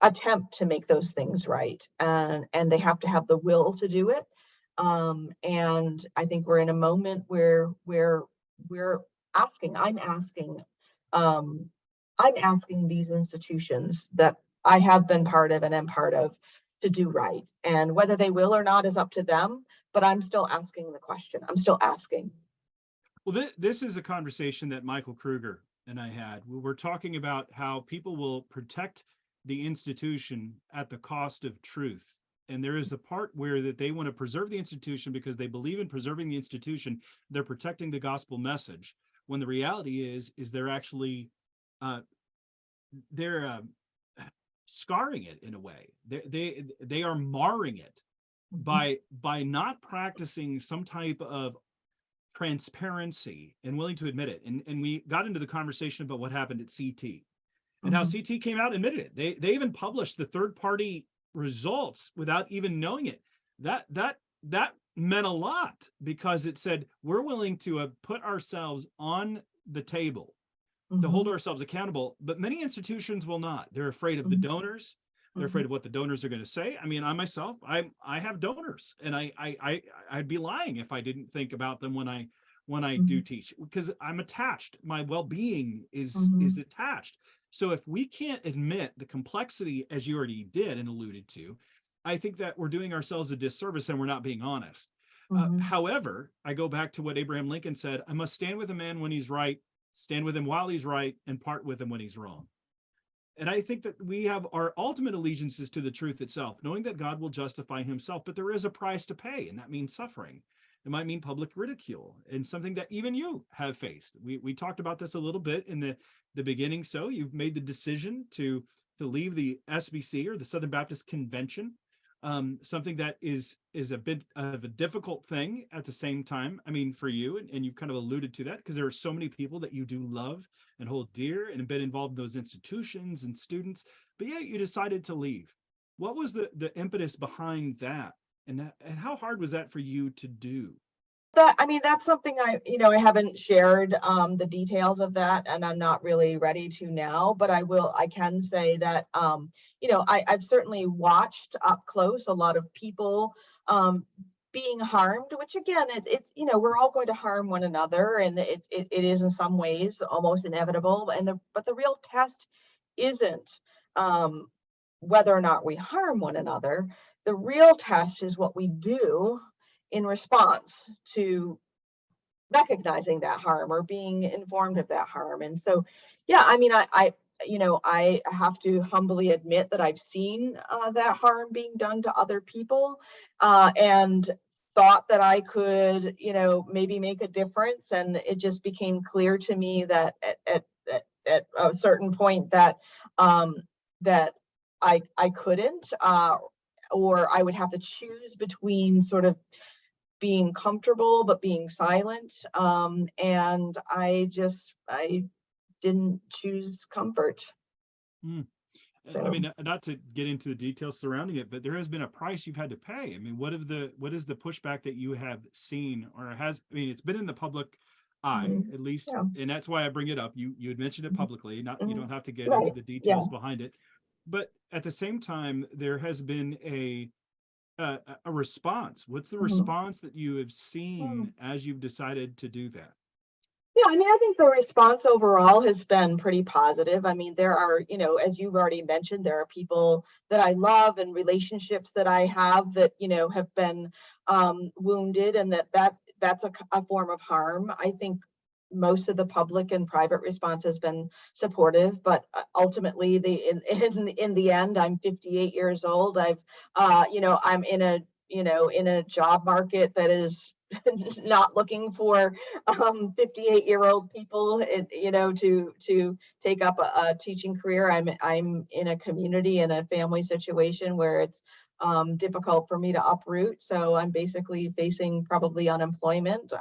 attempt to make those things right. And they have to have the will to do it. And I think we're in a moment where we're asking, um, I'm asking these institutions that I have been part of and am part of to do right. And whether they will or not is up to them, but I'm still asking the question. I'm still asking. Well, this is a conversation that Michael Kruger and I had. We were talking about how people will protect the institution at the cost of truth. And there is a part where that they want to preserve the institution because they believe in preserving the institution. They're protecting the gospel message. When the reality is they're actually uh, they're scarring it in a way. They are marring it Mhm, by not practicing some type of transparency and willing to admit it. And we got into the conversation about what happened at CT and how mhm, CT came out and admitted it. They even published the third party results without even knowing it. That meant a lot because it said we're willing to put ourselves on the table to hold mhm, ourselves accountable, but many institutions will not. They're afraid of the mhm, donors. They're afraid mhm, of what the donors are going to say. I mean, I myself, I have donors, and I'd be lying if I didn't think about them when I do mhm, teach because I'm attached. My well-being is mhm, attached. So if we can't admit the complexity, as you already did and alluded to, I think that we're doing ourselves a disservice and we're not being honest. mhm, However, I go back to what Abraham Lincoln said: I must stand with a man when he's right, stand with him while he's right, and part with him when he's wrong. And I think that we have our ultimate allegiances to the truth itself, knowing that God will justify himself, but there is a price to pay, and that means suffering. It might mean public ridicule and something that even you have faced. We talked about this a little bit in the beginning. So you've made the decision to leave the SBC or the Southern Baptist Convention, something that is a bit of a difficult thing at the same time. I mean, for you, and you've kind of alluded to that because there are so many people that you do love and hold dear and have been involved in those institutions and students, but yet you decided to leave. What was the impetus behind that? And how hard was that for you to do? That, I mean, that's something I haven't shared the details of that, and I'm not really ready to now, but I can say that I've certainly watched up close a lot of people being harmed, which again, we're all going to harm one another, and it is in some ways almost inevitable. But the real test isn't um whether or not we harm one another. The real test is what we do in response to recognizing that harm or being informed of that harm. And so, yeah, I mean, I have to humbly admit that I've seen that harm being done to other people, and thought that I could, maybe make a difference. And it just became clear to me that at a certain point um, that I couldn't, or I would have to choose between sort of being comfortable but being silent. And I didn't choose comfort. Hmm. I So mean, not to get into the details surrounding it, but there has been a price you've had to pay. I mean, what is the pushback that you have seen or has? I mean, it's been in the public eye mhm, at least, yeah, and that's why I bring it up. You had mentioned it mhm, publicly. Not you mhm, don't have to get into right, the yeah, details behind it, but at the same time, there has been a response. What's the mhm. response that you have Mm. seen as you've decided to do that? Yeah, I mean, I think the response overall has been pretty positive. I mean, there are, as you've already mentioned, there are people that I love and relationships that I have that, have been wounded, and that's a form of harm. I think most of the public and private response has been supportive, but ultimately, in the end, I'm 58 years old. I'm in a job market that is not looking for 58-year-old people, to take up a teaching career. I'm in a community and a family situation where it's difficult for me to uproot. So I'm basically facing probably unemployment,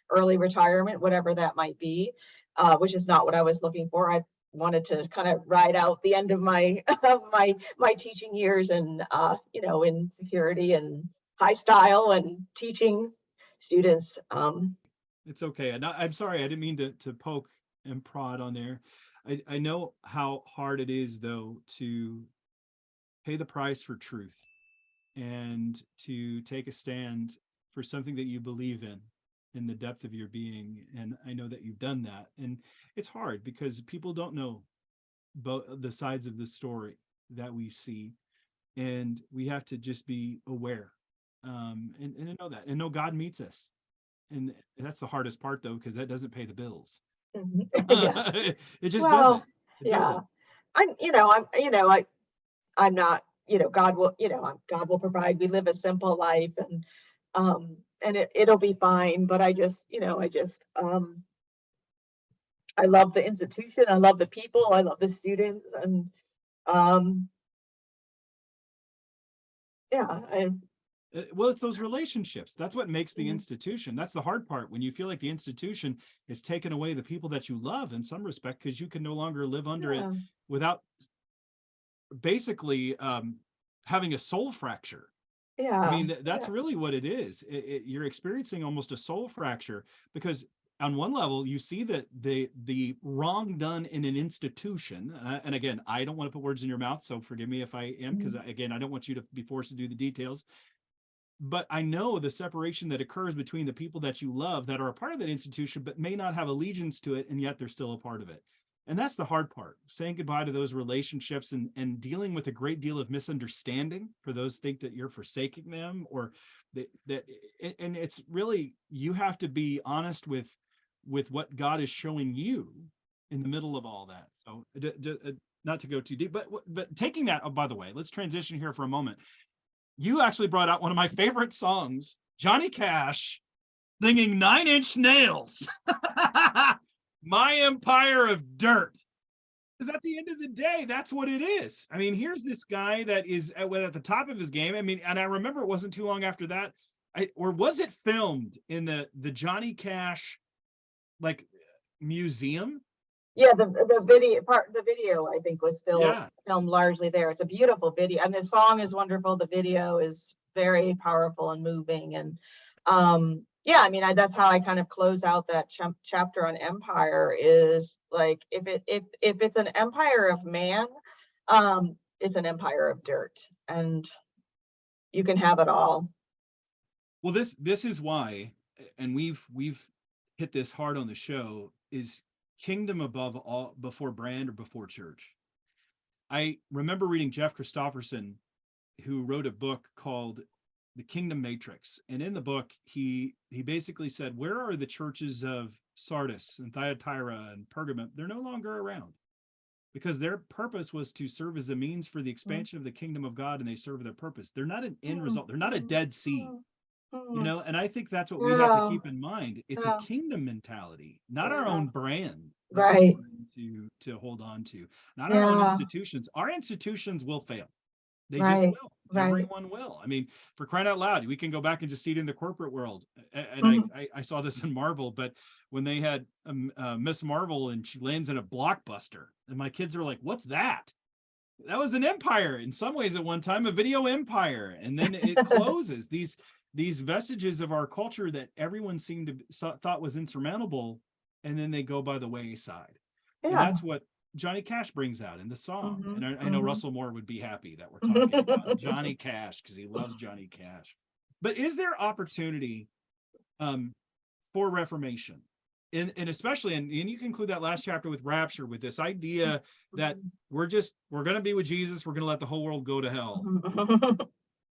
early retirement, whatever that might be, which is not what I was looking for. I wanted to kind of ride out the end of my of my teaching years, and in security and high style and teaching students. It's okay. And I'm sorry, I didn't mean to poke and prod on there. I know how hard it is though to pay the price for truth and to take a stand for something that you believe in the depth of your being. And I know that you've done that. And it's hard because people don't know both the sides of the story that we see. And we have to just be aware, and know that, and know God meets us. And that's the hardest part, though, because that doesn't pay the bills. Yeah. It just doesn't. Well, It yeah. doesn't. I'm not, God will provide. We live a simple life, and it'll be fine. But I love the institution. I love the people. I love the students. And um, yeah, Well, it's those relationships. That's what makes the Mhm. institution. That's the hard part. When you feel like the institution is taking away the people that you love in some respect, because you can no longer live under it Yeah, without basically having a soul fracture. I yeah, mean, that's yeah. really what it is. You're experiencing almost a soul fracture, because on one level you see that the wrong done in an institution, and again, I don't want to put words in your mouth, so forgive me if I am, because Mhm. again, I don't want you to be forced to do the details. But I know the separation that occurs between the people that you love that are a part of that institution, but may not have allegiance to it, and yet they're still a part of it. And that's the hard part, saying goodbye to those relationships, and dealing with a great deal of misunderstanding for those think that you're forsaking them, or that and it's really, you have to be honest with what God is showing you in the middle of all that. So not to go too deep, but taking that, oh, by the way, let's transition here for a moment. You actually brought out one of my favorite songs, Johnny Cash singing 9 Inch Nails, My Empire of Dirt. Because at the end of the day, that's what it is. I mean, here's this guy that is at the top of his game. I mean, and I remember it wasn't too long after that, or was it filmed in the Johnny Cash like museum? Yeah, the video I think was Yeah. filmed largely there. It's a beautiful video, and the song is wonderful. The video is very powerful and moving, and yeah, I mean, that's how I kind of close out that chapter on empire. Is like, if it's an empire of man, it's an empire of dirt, and you can have it all. Well, this is why, and we've hit this hard on the show, is kingdom above all, before brand or before church. I remember reading Jeff Christopherson, who wrote a book called The Kingdom Matrix. And in the book, he basically said, where are the churches of Sardis and Thyatira and Pergamum? They're no longer around, because their purpose was to serve as a means for the expansion of the kingdom of God, and they serve their purpose. They're not an end result. They're not a Dead Sea. And I think that's what we have to Yeah, keep in mind. It's a yeah, kingdom mentality, not our yeah. own brand, that we're Right. trying to hold on to, not our own Yeah. institutions. Our institutions will fail. They just Right. will. Right. Everyone will. I mean, for crying out loud, we can go back and just see it in the corporate world. And Mhm. I saw this in Marvel, but when they had Miss Marvel and she lands in a blockbuster, and my kids are like, "What's that?" That was an empire in some ways at one time, a video empire, and then it closes. These vestiges of our culture that everyone seemed to thought was insurmountable, and then they go by the wayside. And Yeah. that's what Johnny Cash brings out in the song. And Mhm. I know Mhm. Russell Moore would be happy that we're talking about Johnny Cash, because he loves Johnny Cash. But is there opportunity um, for reformation? And especially, and you can include that last chapter with rapture, with this idea that we're going to be with Jesus, we're going to let the whole world go to hell.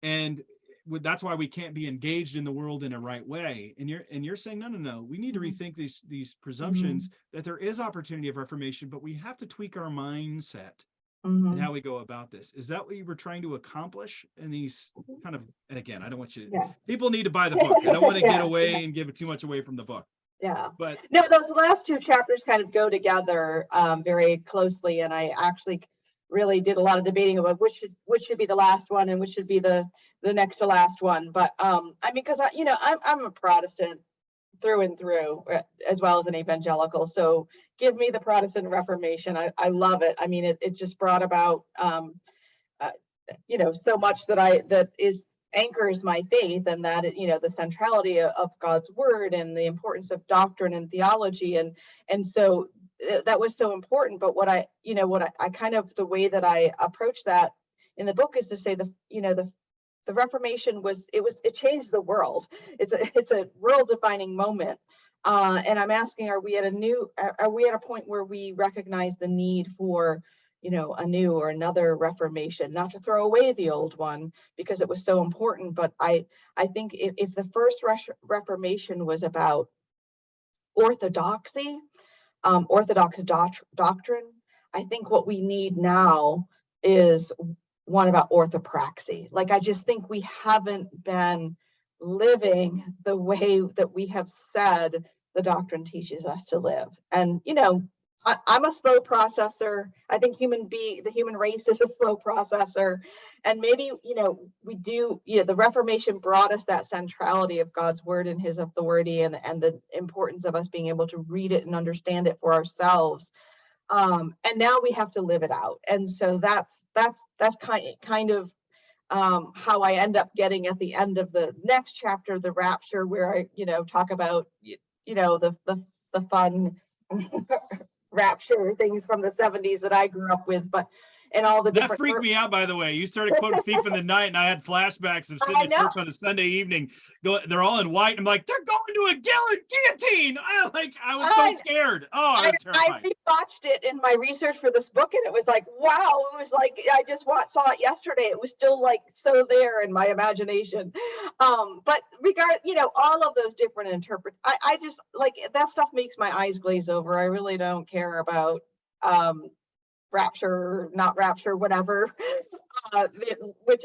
And that's why we can't be engaged in the world in a right way. And you're saying, no, we need to rethink these presumptions that there is opportunity of reformation, but we have to tweak our mindset and how we go about this. Is that what you were trying to accomplish in these kind of, and again, I don't want you to, Yeah. people need to buy the book. I don't want to get Yeah. away and give it too much away from the book. Yeah. But No, those last two chapters kind of go together very closely, and I actually really did a lot of debating about which should be the last one and which should be the next to last one. But I mean, because I'm a Protestant through and through, as well as an evangelical. So give me the Protestant Reformation. I love it. I mean, it just brought about so much that is anchors my faith, and that the centrality of God's word and the importance of doctrine and theology, and so that was so important. But what I kind of, the way that I approach that in the book is to say the the Reformation it changed the world. It's a world defining moment. And I'm asking, are we at a point where we recognize the need for, a new or another Reformation, not to throw away the old one because it was so important. But I think if the first Reformation was about orthodoxy, orthodox doctrine, I think what we need now is one about orthopraxy. Like, I just think we haven't been living the way that we have said the doctrine teaches us to live. And, I'm a slow processor. I think the human race is a slow processor. And maybe, the Reformation brought us that centrality of God's word and his authority, and the importance of us being able to read it and understand it for ourselves. And now we have to live it out. And so that's kind of how I end up getting at the end of the next chapter, the rapture, where I, talk about, the fun rapture things from the 70s that I grew up with, but and all the That different freaked me out, by the way. You started quoting Thief in the Night, and I had flashbacks of sitting I at know. church on a Sunday evening. They're all in white. I'm like, they're going to a guillotine. I was so scared. Oh, I was terrified. I rewatched it in my research for this book, and it was like, wow, it was like I just saw it yesterday. It was still like so there in my imagination. But all of those different I just like that stuff makes my eyes glaze over. I really don't care about rapture, not rapture, whatever, which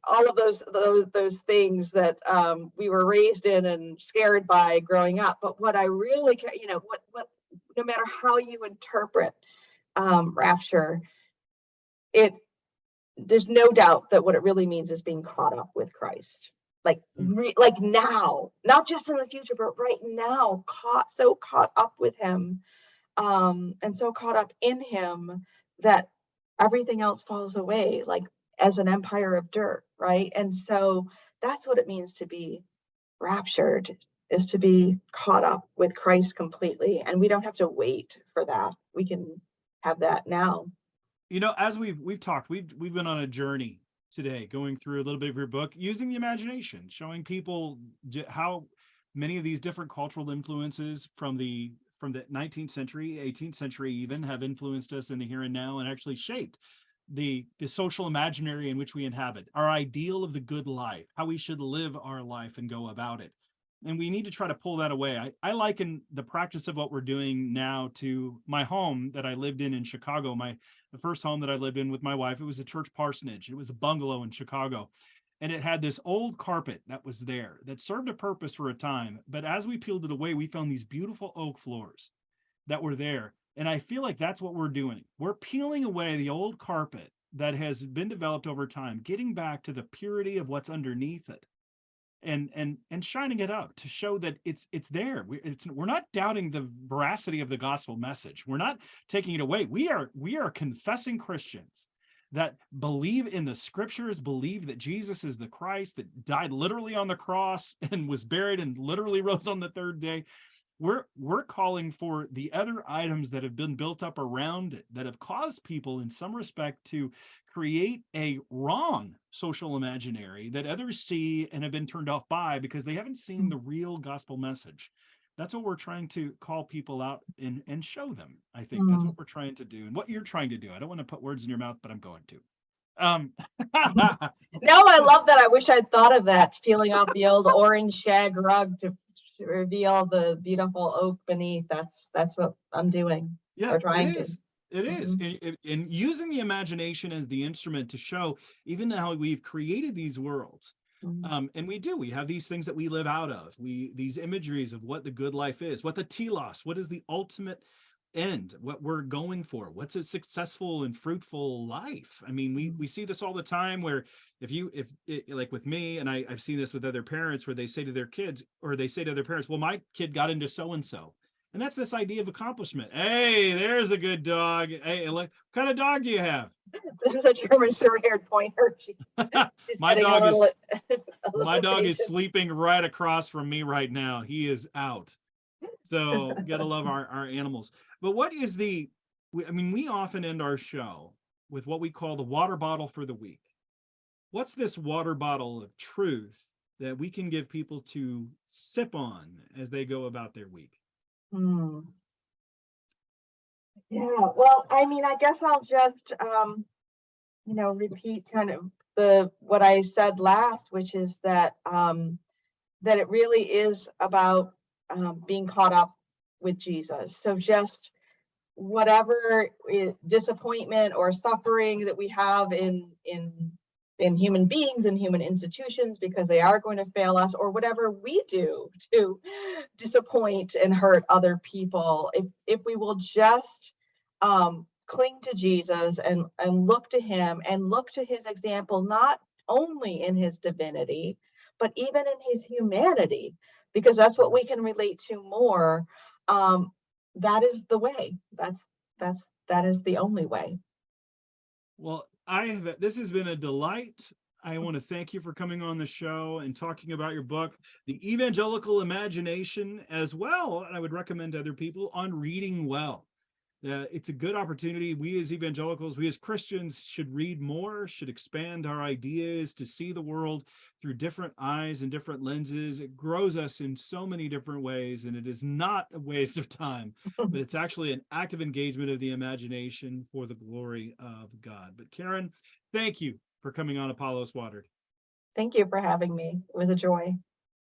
all of those things that we were raised in and scared by growing up. But what I really care, what no matter how you interpret rapture, there's no doubt that what it really means is being caught up with Christ. Like now, not just in the future, but right now, caught up with him, and so caught up in him that everything else falls away, like as an empire of dirt, right? And so that's what it means to be raptured, is to be caught up with Christ completely. And we don't have to wait for that. We can have that now. As we've talked, we've been on a journey today, going through a little bit of your book, using the imagination, showing people how many of these different cultural influences from the 19th century, 18th century even, have influenced us in the here and now and actually shaped the social imaginary in which we inhabit, our ideal of the good life, how we should live our life and go about it. And we need to try to pull that away. I liken the practice of what we're doing now to my home that I lived in Chicago. The first home that I lived in with my wife, it was a church parsonage. It was a bungalow in Chicago. And it had this old carpet that was there that served a purpose for a time. But as we peeled it away, we found these beautiful oak floors that were there. And I feel like that's what we're doing. We're peeling away the old carpet that has been developed over time, getting back to the purity of what's underneath it, and shining it up to show that it's there. We're not doubting the veracity of the gospel message. We're not taking it away. We are confessing Christians that believe in the scriptures, believe that Jesus is the Christ, that died literally on the cross and was buried and literally rose on the third day. We're calling for the other items that have been built up around it that have caused people in some respect to create a wrong social imaginary that others see and have been turned off by because they haven't seen the real gospel message. That's what we're trying to call people out and show them. I think that's what we're trying to do and what you're trying to do. I don't want to put words in your mouth, but I'm going to. No, I love that. I wish I'd thought of that, peeling off the old orange shag rug to reveal the beautiful oak beneath. That's what I'm doing. Yeah, or trying it is. It is. And using the imagination as the instrument to show even how we've created these worlds. And we have these things that we live out of, these imageries of what the good life is, what the telos, what is the ultimate end, what we're going for, what's a successful and fruitful life. I mean, we see this all the time where if like with me, and I've seen this with other parents where they say to their kids, or they say to their parents, well, my kid got into so-and-so. And that's this idea of accomplishment. Hey, there's a good dog. Hey, what kind of dog do you have? This is a German short-haired pointer. My dog is sleeping right across from me right now. He is out. So gotta love our animals. But what is we often end our show with what we call the water bottle for the week. what's this water bottle of truth that we can give people to sip on as they go about their week? Hmm. Yeah, well, I mean, I guess I'll just repeat kind of what I said last, which is that that it really is about being caught up with Jesus. So just whatever disappointment or suffering that we have in human beings and human institutions, because they are going to fail us, or whatever we do to disappoint and hurt other people, if we will just cling to Jesus and look to him and look to his example, not only in his divinity, but even in his humanity, because that's what we can relate to more. That is the way. That is the only way. Well, this has been a delight. I want to thank you for coming on the show and talking about your book, The Evangelical Imagination, as well. I would recommend to other people on reading well. It's a good opportunity. We as evangelicals, we as Christians should read more, should expand our ideas to see the world through different eyes and different lenses. It grows us in so many different ways, and it is not a waste of time, but it's actually an active engagement of the imagination for the glory of God. But Karen, thank you for coming on Apollos Watered. Thank you for having me. It was a joy.